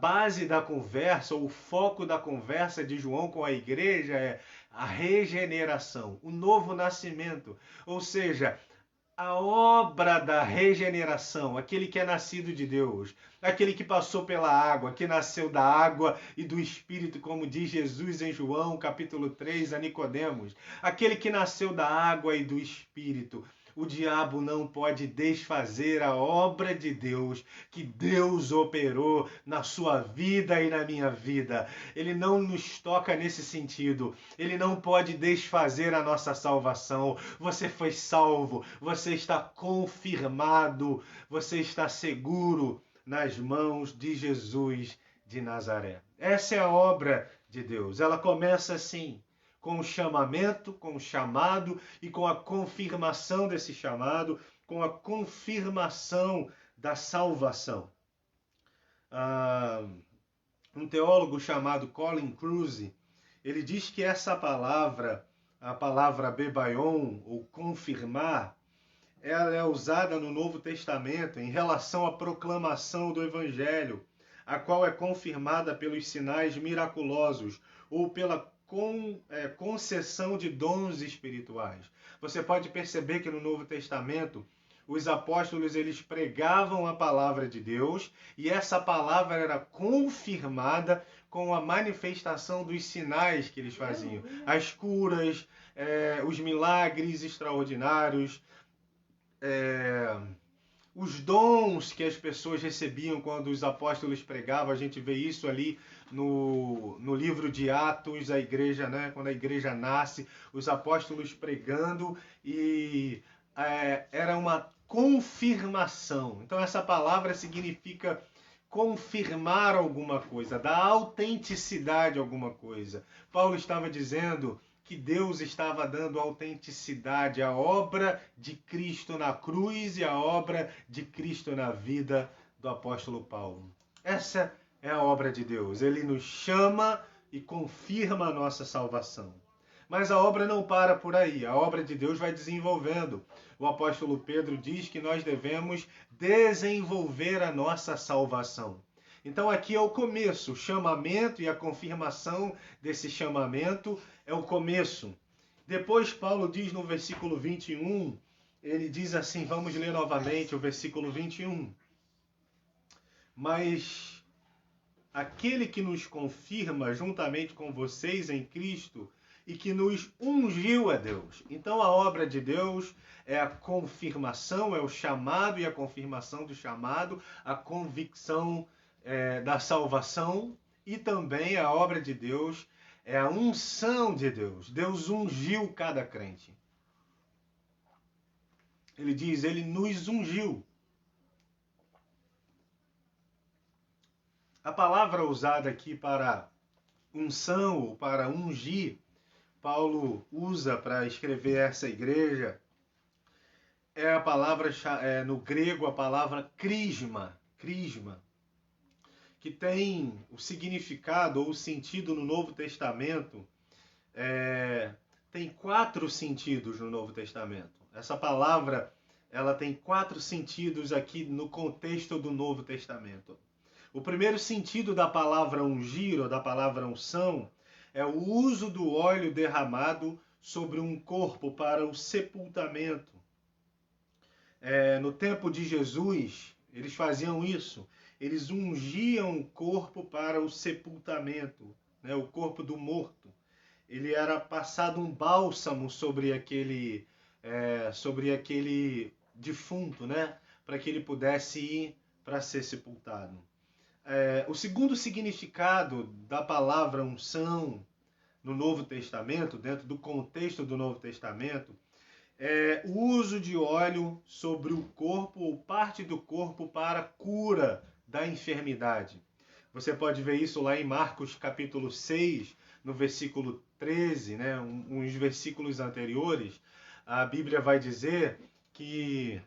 base da conversa, o foco da conversa de João com a igreja é a regeneração, o novo nascimento. Ou seja, a obra da regeneração, aquele que é nascido de Deus, aquele que passou pela água, que nasceu da água e do Espírito, como diz Jesus em João, capítulo 3, a Nicodemos, aquele que nasceu da água e do Espírito. O diabo não pode desfazer a obra de Deus que Deus operou na sua vida e na minha vida. Ele não nos toca nesse sentido. Ele não pode desfazer a nossa salvação. Você foi salvo, você está confirmado, você está seguro nas mãos de Jesus de Nazaré. Essa é a obra de Deus. Ela começa assim, com o chamamento, com o chamado e com a confirmação desse chamado, com a confirmação da salvação. Um teólogo chamado Colin Kruse, ele diz que essa palavra, a palavra bebaion, ou confirmar, ela é usada no Novo Testamento em relação à proclamação do Evangelho, a qual é confirmada pelos sinais miraculosos ou pela concessão de dons espirituais. Você pode perceber que no Novo Testamento os apóstolos eles pregavam a palavra de Deus e essa palavra era confirmada com a manifestação dos sinais que eles faziam, as curas, os milagres extraordinários, os dons que as pessoas recebiam quando os apóstolos pregavam. A gente vê isso ali no livro de Atos, a igreja, né? Quando a igreja nasce, os apóstolos pregando e era uma confirmação. Então essa palavra significa confirmar alguma coisa, dar autenticidade a alguma coisa. Paulo estava dizendo que Deus estava dando autenticidade à obra de Cristo na cruz e à obra de Cristo na vida do apóstolo Paulo. Essa é a obra de Deus. Ele nos chama e confirma a nossa salvação. Mas a obra não para por aí. A obra de Deus vai desenvolvendo. O apóstolo Pedro diz que nós devemos desenvolver a nossa salvação. Então aqui é o começo, o chamamento e a confirmação desse chamamento é o começo. Depois Paulo diz no versículo 21, ele diz assim, vamos ler novamente o versículo 21. Mas aquele que nos confirma juntamente com vocês em Cristo e que nos ungiu é Deus. Então a obra de Deus é a confirmação, é o chamado e a confirmação do chamado, a convicção da salvação, e também a obra de Deus é a unção de Deus. Deus ungiu cada crente. Ele diz, ele nos ungiu. A palavra usada aqui para unção ou para ungir, Paulo usa para escrever essa igreja, é a palavra, no grego, a palavra crisma, que tem o significado ou o sentido no Novo Testamento, tem 4 sentidos no Novo Testamento. Essa palavra, ela tem 4 sentidos aqui no contexto do Novo Testamento. O primeiro sentido da palavra ungir ou da palavra unção é o uso do óleo derramado sobre um corpo para o sepultamento. No tempo de Jesus, eles faziam isso. Eles ungiam o corpo para o sepultamento, né? O corpo do morto. Ele era passado um bálsamo sobre aquele defunto, né? Para que ele pudesse ir para ser sepultado. O segundo significado da palavra unção no Novo Testamento, dentro do contexto do Novo Testamento, é o uso de óleo sobre o corpo ou parte do corpo para a cura da enfermidade. Você pode ver isso lá em Marcos capítulo 6, no versículo 13, né? Uns versículos anteriores. A Bíblia vai dizer que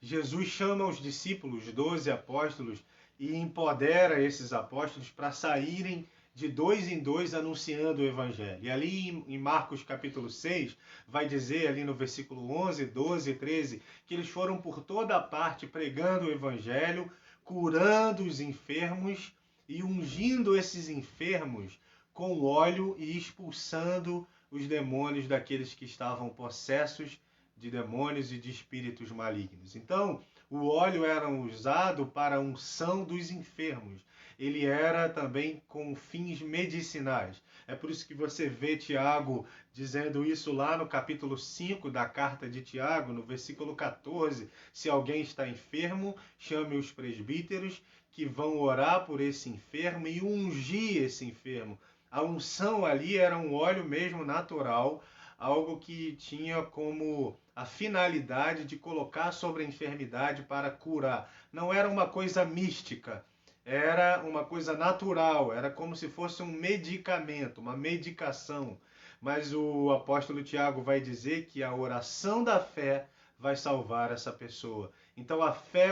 Jesus chama os discípulos, 12 apóstolos, e empodera esses apóstolos para saírem de 2 em 2 anunciando o evangelho. E ali em Marcos capítulo 6, vai dizer ali no versículo 11, 12 e 13, que eles foram por toda parte pregando o evangelho, curando os enfermos e ungindo esses enfermos com óleo e expulsando os demônios daqueles que estavam possessos de demônios e de espíritos malignos. Então, o óleo era usado para a unção dos enfermos. Ele era também com fins medicinais. É por isso que você vê Tiago dizendo isso lá no capítulo 5 da carta de Tiago, no versículo 14. Se alguém está enfermo, chame os presbíteros que vão orar por esse enfermo e ungir esse enfermo. A unção ali era um óleo mesmo natural, algo que tinha como a finalidade de colocar sobre a enfermidade para curar. Não era uma coisa mística, era uma coisa natural, era como se fosse um medicamento, uma medicação. Mas o apóstolo Tiago vai dizer que a oração da fé vai salvar essa pessoa. Então a fé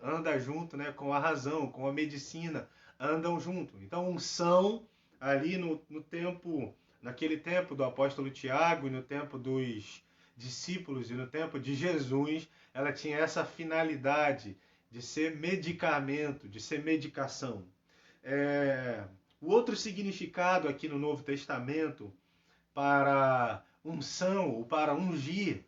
anda junto, né, com a razão, com a medicina, andam junto. Então unção ali naquele tempo do apóstolo Tiago e no tempo dos discípulos e no tempo de Jesus, ela tinha essa finalidade de ser medicamento, de ser medicação. O outro significado aqui no Novo Testamento para unção ou para ungir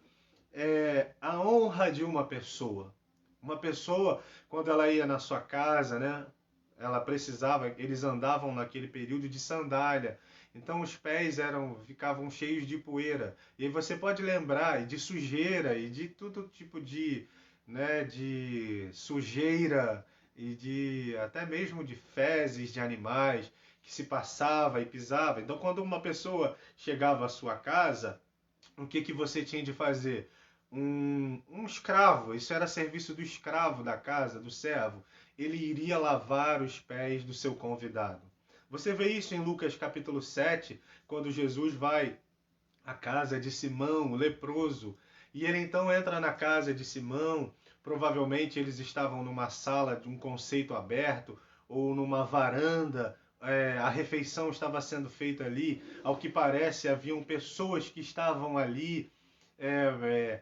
é a honra de uma pessoa. Uma pessoa, quando ela ia na sua casa, né, eles andavam naquele período de sandália. Então os pés ficavam cheios de poeira. E aí você pode lembrar de sujeira e de todo tipo de sujeira e até mesmo de fezes de animais que se passava e pisava. Então quando uma pessoa chegava à sua casa, o que você tinha de fazer? Um escravo, isso era serviço do escravo da casa, do servo. Ele iria lavar os pés do seu convidado. Você vê isso em Lucas capítulo 7, quando Jesus vai à casa de Simão, o leproso, e ele então entra na casa de Simão. Provavelmente eles estavam numa sala de um conceito aberto ou numa varanda. A refeição estava sendo feita ali. Ao que parece, haviam pessoas que estavam ali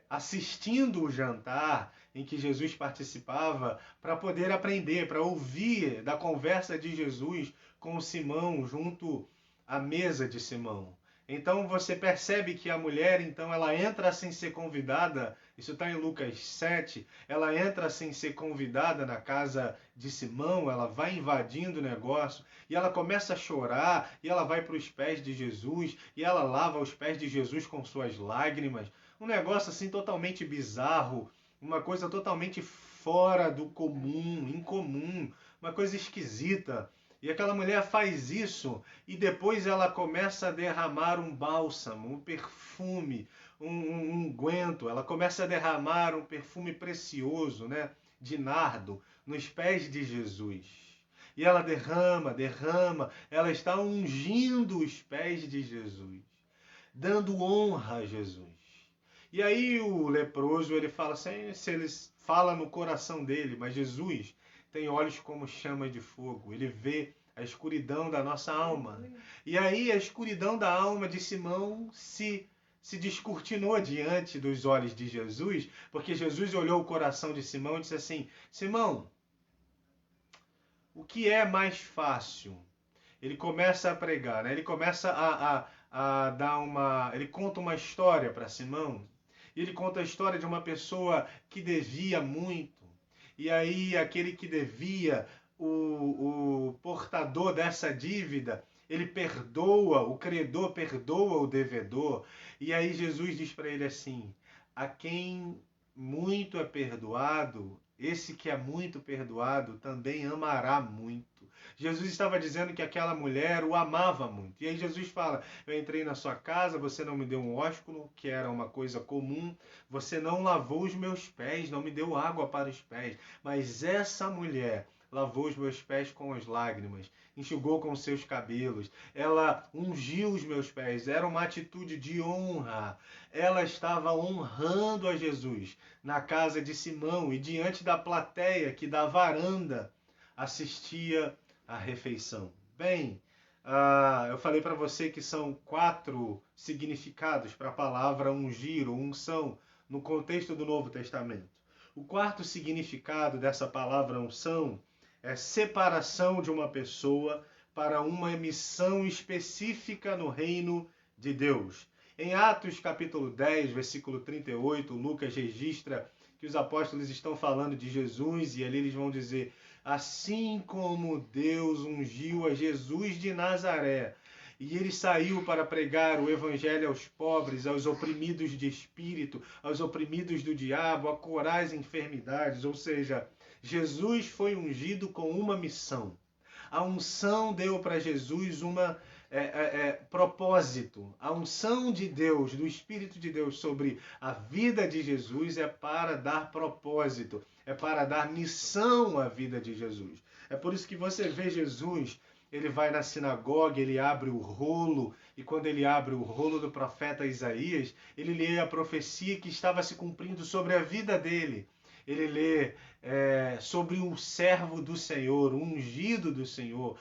assistindo o jantar em que Jesus participava para poder aprender, para ouvir da conversa de Jesus com Simão junto à mesa de Simão. Então você percebe que a mulher, então, ela entra sem ser convidada, isso está em Lucas 7, ela entra sem ser convidada na casa de Simão, ela vai invadindo o negócio, e ela começa a chorar, e ela vai para os pés de Jesus, e ela lava os pés de Jesus com suas lágrimas. Um negócio assim totalmente bizarro, uma coisa totalmente fora do comum, incomum, uma coisa esquisita. E aquela mulher faz isso e depois ela começa a derramar um bálsamo, um perfume, um unguento. Ela começa a derramar um perfume precioso, né, de nardo, nos pés de Jesus. E ela derrama, ela está ungindo os pés de Jesus, dando honra a Jesus. E aí o leproso, ele fala assim, se ele fala no coração dele, mas Jesus tem olhos como chama de fogo. Ele vê a escuridão da nossa alma. E aí a escuridão da alma de Simão se descortinou diante dos olhos de Jesus, porque Jesus olhou o coração de Simão e disse assim, Simão, o que é mais fácil? Ele começa a pregar, né? Ele começa a dar ele conta uma história para Simão. E ele conta a história de uma pessoa que devia muito. E aí aquele que devia, o portador dessa dívida, ele perdoa, o credor perdoa o devedor. E aí Jesus diz para ele assim, a quem muito é perdoado, esse que é muito perdoado também amará muito. Jesus estava dizendo que aquela mulher o amava muito. E aí Jesus fala, eu entrei na sua casa, você não me deu um ósculo, que era uma coisa comum, você não lavou os meus pés, não me deu água para os pés, mas essa mulher lavou os meus pés com as lágrimas, enxugou com os seus cabelos, ela ungiu os meus pés, era uma atitude de honra. Ela estava honrando a Jesus na casa de Simão e diante da plateia que da varanda assistia à refeição. Bem, Eu falei para você que são 4 significados para a palavra ungir ou unção no contexto do Novo Testamento. O 4º significado dessa palavra unção é separação de uma pessoa para uma missão específica no reino de Deus. Em Atos capítulo 10, versículo 38, Lucas registra que os apóstolos estão falando de Jesus e ali eles vão dizer: assim como Deus ungiu a Jesus de Nazaré, e ele saiu para pregar o evangelho aos pobres, aos oprimidos de espírito, aos oprimidos do diabo, a curar as enfermidades. Ou seja, Jesus foi ungido com uma missão. A unção deu para Jesus uma propósito. A unção de Deus, do Espírito de Deus sobre a vida de Jesus é para dar propósito, é para dar missão à vida de Jesus. É por isso que você vê Jesus, ele vai na sinagoga, ele abre o rolo, e quando ele abre o rolo do profeta Isaías, ele lê a profecia que estava se cumprindo sobre a vida dele. Ele lê sobre um servo do Senhor, um ungido do Senhor,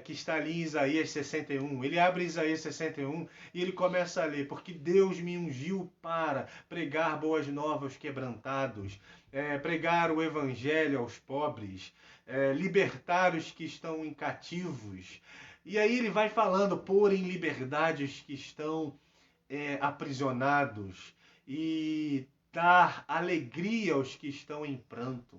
que está ali em Isaías 61. Ele abre Isaías 61 e ele começa a ler: porque Deus me ungiu para pregar boas novas aos quebrantados, pregar o evangelho aos pobres, libertar os que estão em cativos. E aí ele vai falando: pôr em liberdade os que estão aprisionados e dar alegria aos que estão em pranto,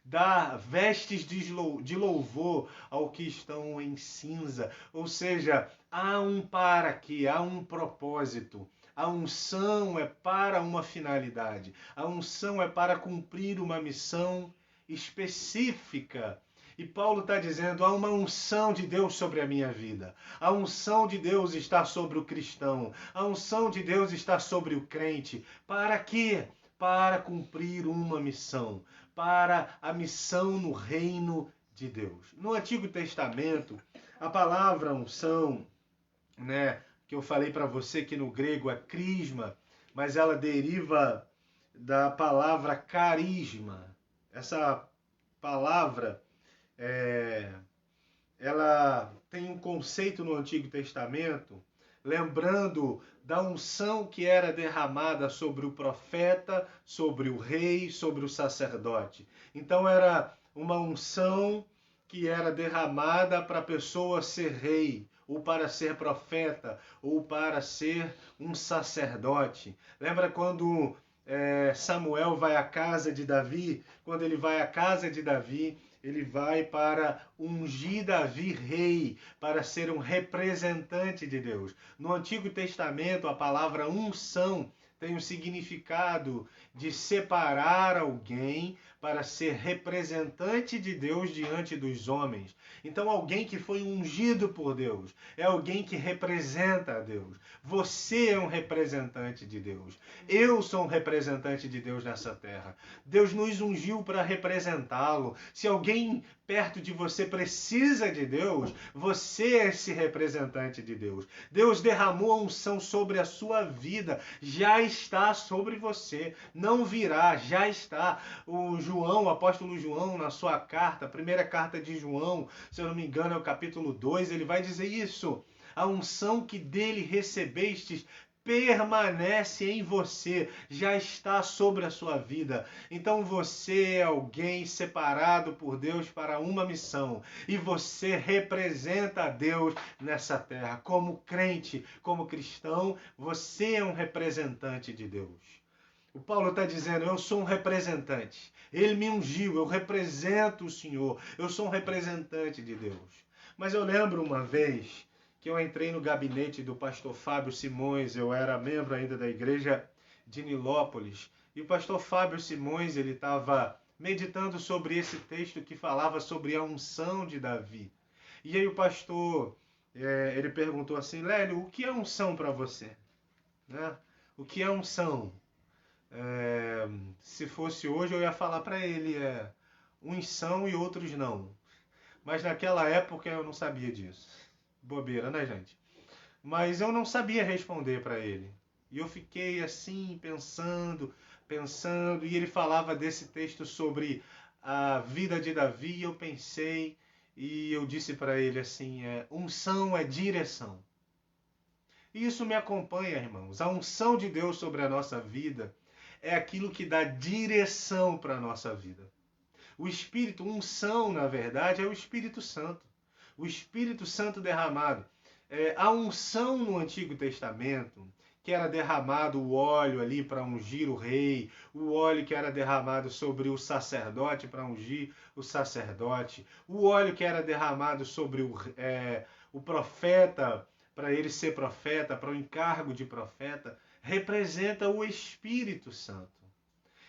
dar vestes de louvor ao que estão em cinza. Ou seja, há um para quê, há um propósito. A unção é para uma finalidade. A unção é para cumprir uma missão específica. E Paulo está dizendo: há uma unção de Deus sobre a minha vida. A unção de Deus está sobre o cristão. A unção de Deus está sobre o crente. Para quê? Para cumprir uma missão. Para a missão no reino de Deus. No Antigo Testamento, a palavra unção, que eu falei para você que no grego é crisma, mas ela deriva da palavra carisma. Essa palavra ela tem um conceito no Antigo Testamento, lembrando da unção que era derramada sobre o profeta, sobre o rei, sobre o sacerdote. Então era uma unção que era derramada para a pessoa ser rei, ou para ser profeta, ou para ser um sacerdote. Lembra quando Samuel vai à casa de Davi? Quando ele vai à casa de Davi, ele vai para ungir Davi rei, para ser um representante de Deus. No Antigo Testamento, a palavra unção tem o significado de separar alguém para ser representante de Deus diante dos homens. Então, alguém que foi ungido por Deus é alguém que representa a Deus. Você é um representante de Deus. Eu sou um representante de Deus nessa terra. Deus nos ungiu para representá-lo. Se alguém perto de você precisa de Deus, você é esse representante de Deus. Deus derramou a unção sobre a sua vida, já está sobre você, não virá, já está. O apóstolo João, na sua carta, a primeira carta de João, se eu não me engano é o capítulo 2, ele vai dizer isso: a unção que dele recebestes permanece em você, já está sobre a sua vida. Então você é alguém separado por Deus para uma missão, e você representa a Deus nessa terra. Como crente, como cristão, você é um representante de Deus. O Paulo está dizendo: eu sou um representante. Ele me ungiu, eu represento o Senhor, eu sou um representante de Deus. Mas eu lembro uma vez que eu entrei no gabinete do pastor Fábio Simões, eu era membro ainda da igreja de Nilópolis, e o pastor Fábio Simões, ele estava meditando sobre esse texto que falava sobre a unção de Davi. E aí o pastor, ele perguntou assim: Lélio, o que é unção para você? Né? O que é unção? Se fosse hoje eu ia falar para ele, uns são e outros não. Mas naquela época eu não sabia disso. Bobeira, né, gente? Mas eu não sabia responder para ele. E eu fiquei assim, pensando, e ele falava desse texto sobre a vida de Davi, e eu pensei, e eu disse para ele assim, unção é direção. E isso me acompanha, irmãos. A unção de Deus sobre a nossa vida é aquilo que dá direção para a nossa vida. O Espírito, unção, na verdade, é o Espírito Santo. O Espírito Santo derramado. A unção no Antigo Testamento, que era derramado o óleo ali para ungir o rei, o óleo que era derramado sobre o sacerdote para ungir o sacerdote, o óleo que era derramado sobre o profeta, para ele ser profeta, para o encargo de profeta, representa o Espírito Santo.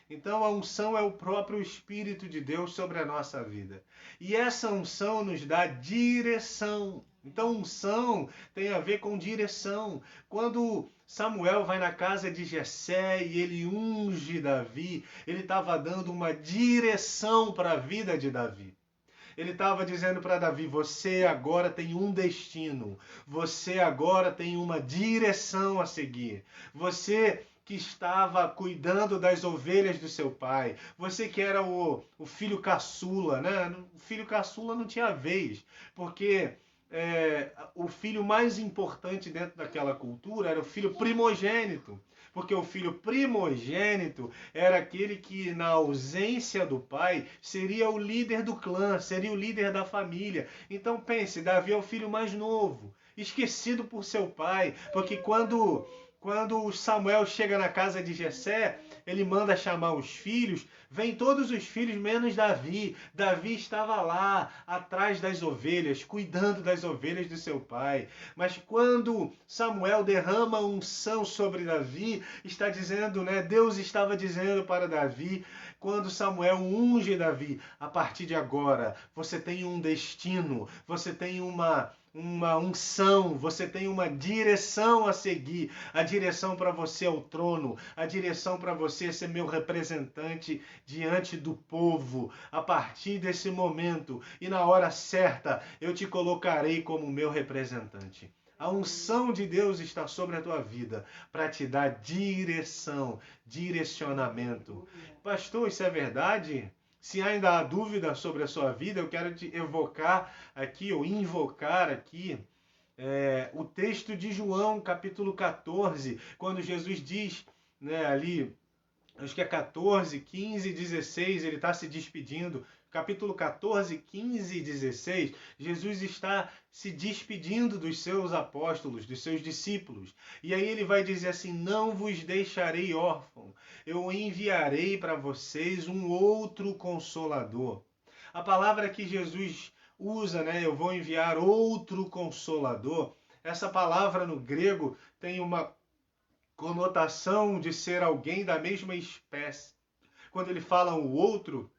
Então a unção é o próprio Espírito de Deus sobre a nossa vida. E essa unção nos dá direção. Então unção tem a ver com direção. Quando Samuel vai na casa de Jessé e ele unge Davi, ele estava dando uma direção para a vida de Davi. Ele estava dizendo para Davi, você agora tem um destino. Você agora tem uma direção a seguir. Você que estava cuidando das ovelhas do seu pai, você que era o filho caçula, né? O filho caçula não tinha vez, porque o filho mais importante dentro daquela cultura era o filho primogênito, porque o filho primogênito era aquele que, na ausência do pai, seria o líder do clã, seria o líder da família. Então pense, Davi é o filho mais novo, esquecido por seu pai, porque quando Samuel chega na casa de Jessé, ele manda chamar os filhos, vem todos os filhos menos Davi. Davi estava lá, atrás das ovelhas, cuidando das ovelhas do seu pai. Mas quando Samuel derrama unção sobre Davi, está dizendo, né? Deus estava dizendo para Davi, quando Samuel unge Davi, a partir de agora, você tem um destino, você tem uma unção, você tem uma direção a seguir. A direção para você é o trono, a direção para você é ser meu representante diante do povo. A partir desse momento e na hora certa, eu te colocarei como meu representante. A unção de Deus está sobre a tua vida para te dar direção, direcionamento. Pastor, isso é verdade? Se ainda há dúvida sobre a sua vida, eu quero te evocar aqui, ou invocar aqui, o texto de João, capítulo 14, quando Jesus diz, né, ali, acho que é 14, 15, 16, ele está se despedindo. Capítulo 14, 15 e 16, Jesus está se despedindo dos seus apóstolos, dos seus discípulos. E aí ele vai dizer assim, não vos deixarei órfão, eu enviarei para vocês um outro consolador. A palavra que Jesus usa, né, eu vou enviar outro consolador, essa palavra no grego tem uma conotação de ser alguém da mesma espécie. Quando ele fala o outro,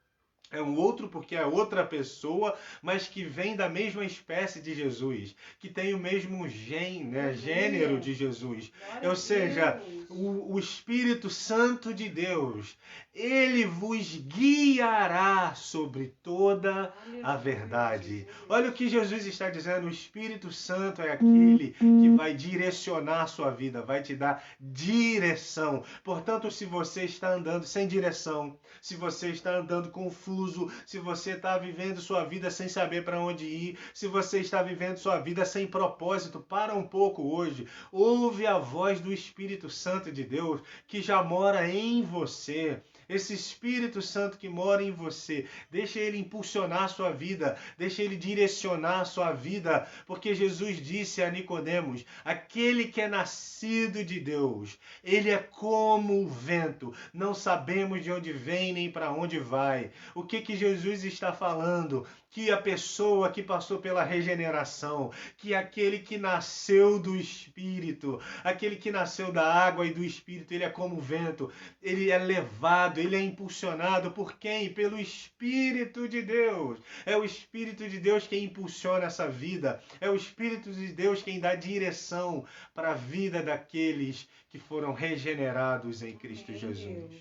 é um outro porque é outra pessoa, mas que vem da mesma espécie de Jesus, que tem o mesmo gênero de Jesus. Ou seja, o Espírito Santo de Deus, ele vos guiará sobre toda a verdade. Olha o que Jesus está dizendo, o Espírito Santo é aquele que vai direcionar a sua vida, vai te dar direção. Portanto, se você está andando sem direção, se você está andando confuso, se você está vivendo sua vida sem saber para onde ir, se você está vivendo sua vida sem propósito, para um pouco hoje. Ouve a voz do Espírito Santo de Deus que já mora em você. Esse Espírito Santo que mora em você, deixa ele impulsionar a sua vida, deixa ele direcionar a sua vida, porque Jesus disse a Nicodemos, aquele que é nascido de Deus, ele é como o vento, não sabemos de onde vem nem para onde vai. O que Jesus está falando? Que a pessoa que passou pela regeneração, que aquele que nasceu do Espírito, aquele que nasceu da água e do Espírito, ele é como o vento, ele é levado, ele é impulsionado por quem? Pelo Espírito de Deus. É o Espírito de Deus quem impulsiona essa vida, é o Espírito de Deus quem dá direção para a vida daqueles que foram regenerados em Cristo Jesus.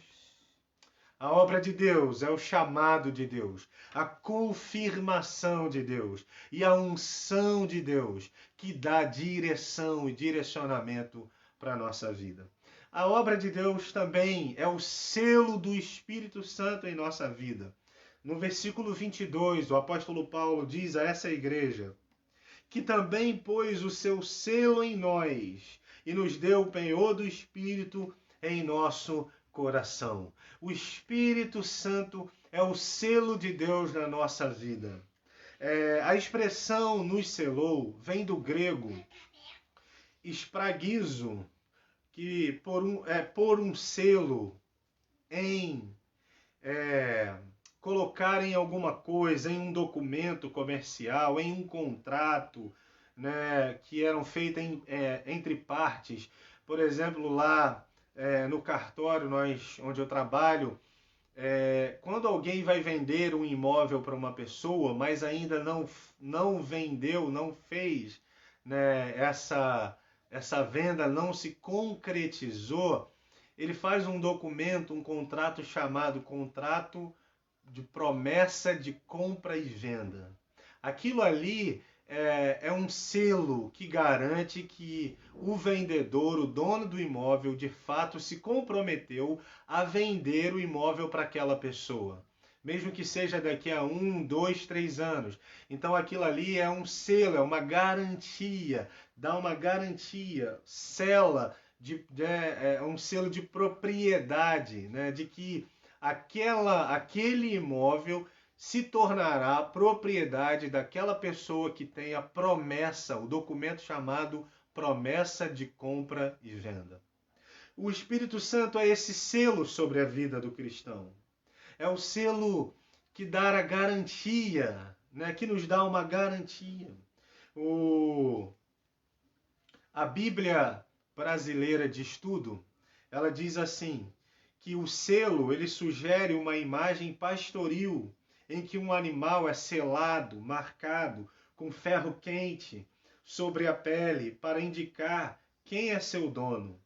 A obra de Deus é o chamado de Deus, a confirmação de Deus e a unção de Deus que dá direção e direcionamento para a nossa vida. A obra de Deus também é o selo do Espírito Santo em nossa vida. No versículo 22, o apóstolo Paulo diz a essa igreja que também pôs o seu selo em nós e nos deu o penhor do Espírito em nosso coração. O Espírito Santo é o selo de Deus na nossa vida. A expressão nos selou vem do grego espragizo, que por um selo em colocar em alguma coisa, em um documento comercial, em um contrato, né, que eram feitos entre partes. Por exemplo, lá no cartório onde eu trabalho, quando alguém vai vender um imóvel para uma pessoa, mas ainda não vendeu, não fez, né, essa venda não se concretizou, ele faz um documento, um contrato chamado contrato de promessa de compra e venda. Aquilo ali é um selo que garante que o vendedor, o dono do imóvel, de fato se comprometeu a vender o imóvel para aquela pessoa, mesmo que seja daqui a 1, 2, 3 anos. Então aquilo ali é um selo, é uma garantia, dá uma garantia, sela, é um selo de propriedade, né, de que aquele imóvel se tornará propriedade daquela pessoa que tem a promessa, o documento chamado promessa de compra e venda. O Espírito Santo é esse selo sobre a vida do cristão. É o selo que dá a garantia, né, que nos dá uma garantia. A Bíblia brasileira de estudo, ela diz assim, que o selo ele sugere uma imagem pastoril em que um animal é selado, marcado com ferro quente sobre a pele para indicar quem é seu dono.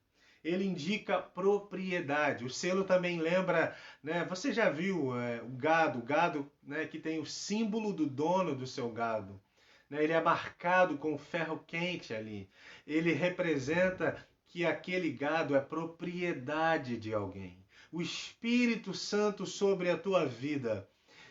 Ele indica propriedade. O selo também lembra, né? Você já viu o gado, né, que tem o símbolo do dono do seu gado. Né? Ele é marcado com ferro quente ali. Ele representa que aquele gado é propriedade de alguém. O Espírito Santo sobre a tua vida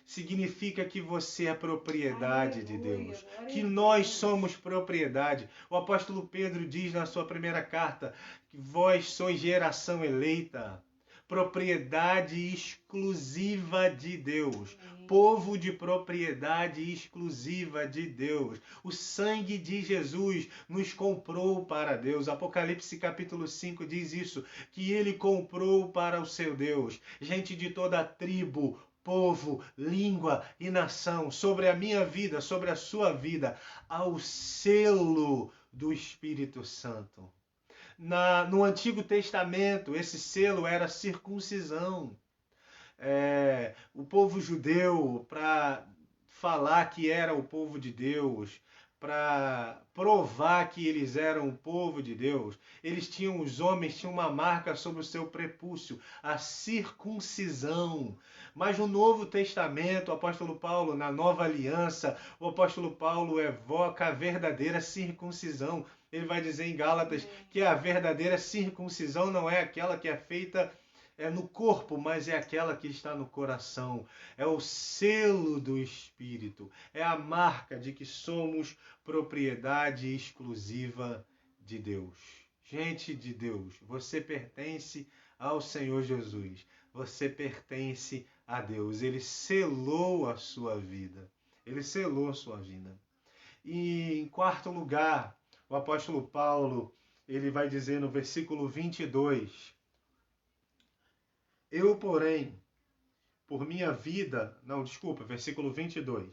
significa que você é propriedade de Deus, que nós somos propriedade. O apóstolo Pedro diz na sua primeira carta que vós sois geração eleita, propriedade exclusiva de Deus, povo de propriedade exclusiva de Deus. O sangue de Jesus nos comprou para Deus. Apocalipse capítulo 5 diz isso, que ele comprou para o seu Deus, gente de toda a tribo, povo, língua e nação, sobre a minha vida, sobre a sua vida, ao selo do Espírito Santo. No Antigo Testamento, esse selo era circuncisão. O povo judeu, para falar que era o povo de Deus, para provar que eles eram o povo de Deus, os homens tinham uma marca sobre o seu prepúcio, a circuncisão. Mas no Novo Testamento, o apóstolo Paulo, na Nova Aliança, o apóstolo Paulo evoca a verdadeira circuncisão. Ele vai dizer em Gálatas que a verdadeira circuncisão não é aquela que é feita no corpo, mas é aquela que está no coração. É o selo do Espírito. É a marca de que somos propriedade exclusiva de Deus. Gente de Deus, você pertence ao Senhor Jesus. Você pertence a Deus. Ele selou a sua vida. Ele selou a sua vida. E em quarto lugar, o apóstolo Paulo, ele vai dizer no versículo 22, eu, porém, por minha vida, versículo 22,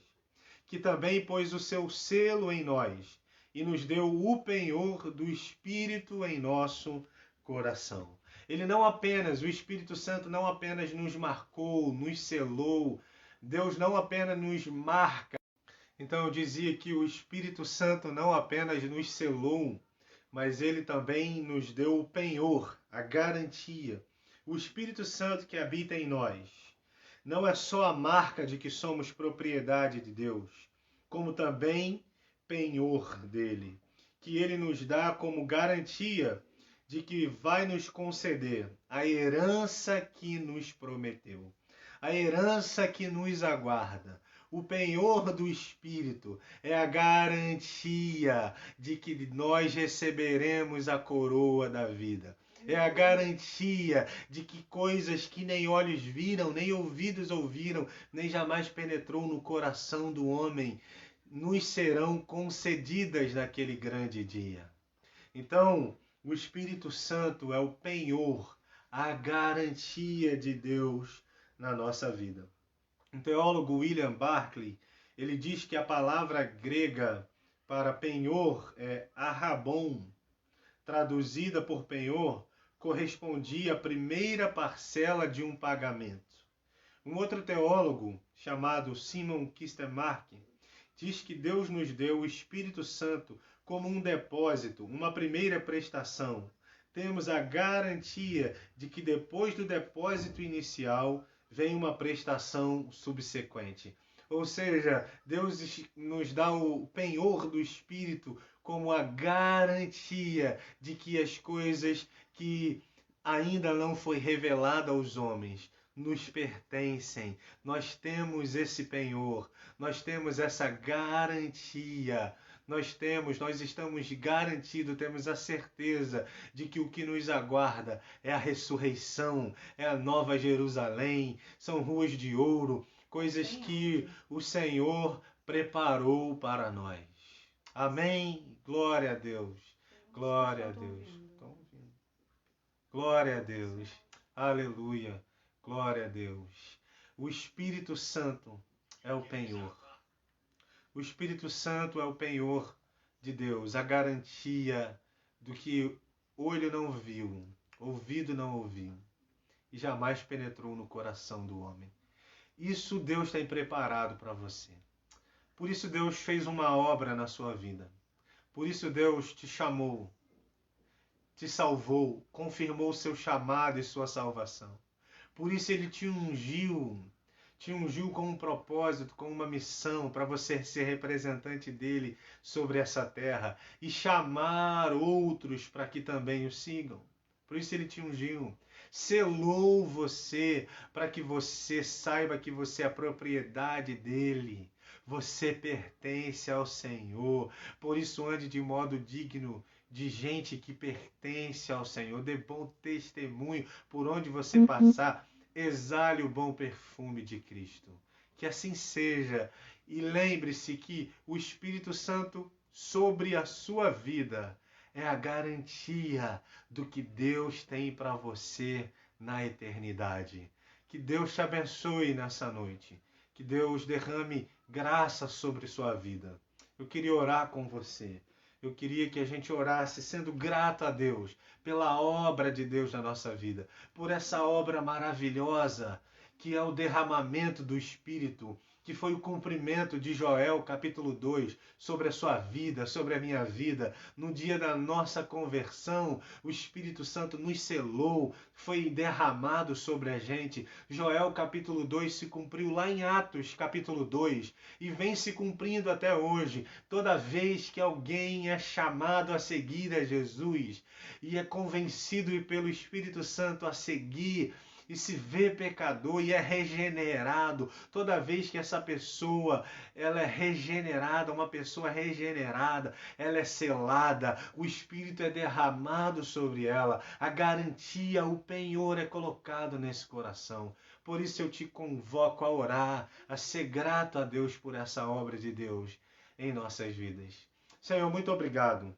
que também pôs o seu selo em nós e nos deu o penhor do Espírito em nosso coração. O Espírito Santo não apenas nos marcou, nos selou, Deus não apenas nos marca. Então eu dizia que o Espírito Santo não apenas nos selou, mas ele também nos deu o penhor, a garantia. O Espírito Santo que habita em nós não é só a marca de que somos propriedade de Deus, como também penhor dele, que ele nos dá como garantia de que vai nos conceder a herança que nos prometeu. a herança que nos aguarda. O penhor do Espírito é a garantia de que nós receberemos a coroa da vida. É a garantia de que coisas que nem olhos viram, nem ouvidos ouviram, nem jamais penetrou no coração do homem, nos serão concedidas naquele grande dia. Então, o Espírito Santo é o penhor, a garantia de Deus na nossa vida. O teólogo William Barclay, ele diz que a palavra grega para penhor é arrabon, traduzida por penhor, correspondia à primeira parcela de um pagamento. Um outro teólogo, chamado Simon Kistemaker, diz que Deus nos deu o Espírito Santo como um depósito, uma primeira prestação. Temos a garantia de que depois do depósito inicial vem uma prestação subsequente. Ou seja, Deus nos dá o penhor do Espírito como a garantia de que as coisas que ainda não foi revelada aos homens nos pertencem. Nós temos esse penhor, nós temos essa garantia. Nós estamos garantidos, temos a certeza de que o que nos aguarda é a ressurreição, é a nova Jerusalém, são ruas de ouro, coisas que o Senhor preparou para nós. Amém? Glória a Deus. Glória a Deus. Glória a Deus. Aleluia. Glória a Deus. O Espírito Santo é o penhor. O Espírito Santo é o penhor de Deus, a garantia do que olho não viu, ouvido não ouviu e jamais penetrou no coração do homem. Isso Deus tem preparado para você. Por isso Deus fez uma obra na sua vida. Por isso Deus te chamou, te salvou, confirmou o seu chamado e sua salvação. Por isso Ele te ungiu com um propósito, com uma missão, para você ser representante dele sobre essa terra e chamar outros para que também o sigam. Por isso Ele te ungiu. Selou você para que você saiba que você é a propriedade dele. Você pertence ao Senhor. Por isso ande de modo digno de gente que pertence ao Senhor. Dê bom testemunho por onde você passar. Exale o bom perfume de Cristo. Que assim seja. E lembre-se que o Espírito Santo sobre a sua vida é a garantia do que Deus tem para você na eternidade. Que Deus te abençoe nessa noite. Que Deus derrame graça sobre sua vida. Eu queria orar com você. Eu queria que a gente orasse sendo grato a Deus pela obra de Deus na nossa vida, por essa obra maravilhosa que é o derramamento do Espírito, que foi o cumprimento de Joel capítulo 2 sobre a sua vida, sobre a minha vida. No dia da nossa conversão, o Espírito Santo nos selou, foi derramado sobre a gente. Joel capítulo 2 se cumpriu lá em Atos capítulo 2 e vem se cumprindo até hoje. Toda vez que alguém é chamado a seguir a Jesus e é convencido pelo Espírito Santo a seguir, e se vê pecador e é regenerado, toda vez que essa pessoa ela é regenerada, uma pessoa regenerada, ela é selada, o Espírito é derramado sobre ela, a garantia, o penhor é colocado nesse coração. Por isso eu te convoco a orar, a ser grato a Deus por essa obra de Deus em nossas vidas. Senhor, muito obrigado.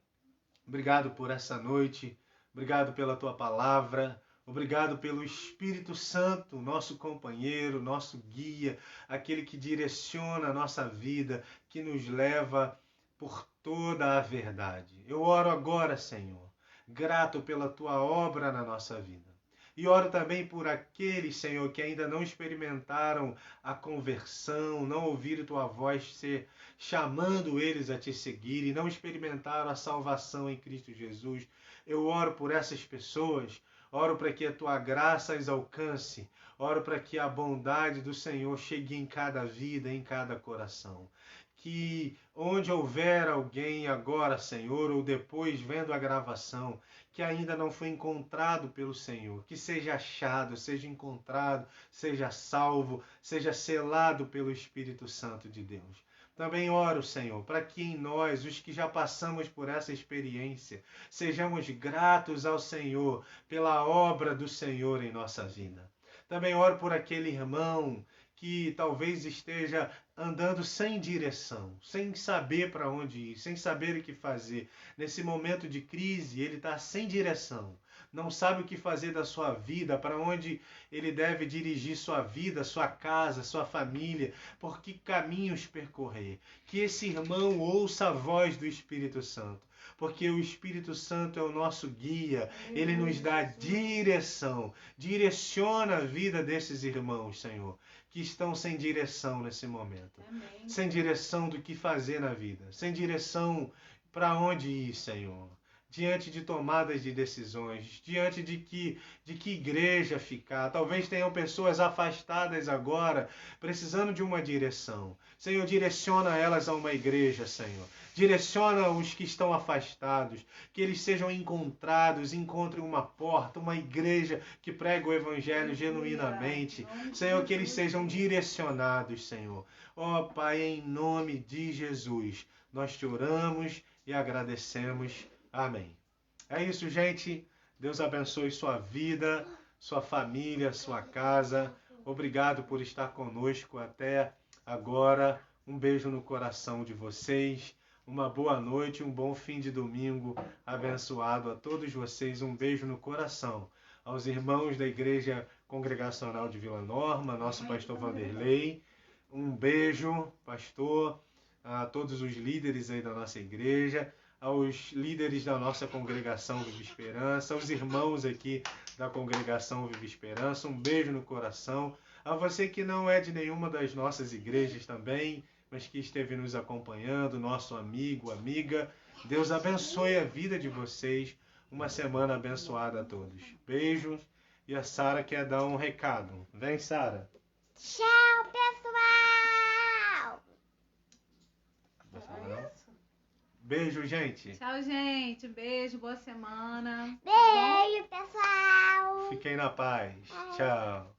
Obrigado por essa noite, obrigado pela tua palavra. Obrigado pelo Espírito Santo, nosso companheiro, nosso guia, aquele que direciona a nossa vida, que nos leva por toda a verdade. Eu oro agora, Senhor, grato pela tua obra na nossa vida. E oro também por aqueles, Senhor, que ainda não experimentaram a conversão, não ouviram tua voz ser chamando eles a te seguir e não experimentaram a salvação em Cristo Jesus. Eu oro por essas pessoas. Oro para que a tua graça as alcance. Oro para que a bondade do Senhor chegue em cada vida, em cada coração. que onde houver alguém agora, Senhor, ou depois vendo a gravação, que ainda não foi encontrado pelo Senhor, que seja achado, seja encontrado, seja salvo, seja selado pelo Espírito Santo de Deus. Também oro, Senhor, para que em nós, os que já passamos por essa experiência, sejamos gratos ao Senhor pela obra do Senhor em nossa vida. Também oro por aquele irmão que talvez esteja andando sem direção, sem saber para onde ir, sem saber o que fazer. Nesse momento de crise, ele está sem direção. Não sabe o que fazer da sua vida, para onde ele deve dirigir sua vida, sua casa, sua família, por que caminhos percorrer. Que esse irmão ouça a voz do Espírito Santo, porque o Espírito Santo é o nosso guia, ele nos dá direção, direciona a vida desses irmãos, Senhor, que estão sem direção nesse momento. Amém. Sem direção do que fazer na vida, sem direção para onde ir, Senhor. Diante de tomadas de decisões, diante de que igreja ficar. Talvez tenham pessoas afastadas agora, precisando de uma direção. Senhor, direciona elas a uma igreja, Senhor. Direciona os que estão afastados, que eles sejam encontrados, encontrem uma porta, uma igreja que prega o evangelho genuinamente. Senhor, que eles sejam direcionados, Senhor. Ó Pai, em nome de Jesus, nós te oramos e agradecemos. Amém. É isso, gente. Deus abençoe sua vida, sua família, sua casa. Obrigado por estar conosco até agora. Um beijo no coração de vocês. Uma boa noite, um bom fim de domingo abençoado a todos vocês. Um beijo no coração. Aos irmãos da Igreja Congregacional de Vila Norma, nosso pastor Vanderlei. Um beijo, pastor, a todos os líderes aí da nossa igreja, aos líderes da nossa congregação Viva Esperança, aos irmãos aqui da congregação Viva Esperança, um beijo no coração. A você que não é de nenhuma das nossas igrejas também, mas que esteve nos acompanhando, nosso amigo, amiga, Deus abençoe a vida de vocês. Uma semana abençoada a todos. Beijos. E a Sara quer dar um recado. Vem, Sara. Tchau, pessoal! Beijo, gente. Tchau, gente. Beijo, boa semana. Beijo, pessoal! Fiquem na paz. Tchau.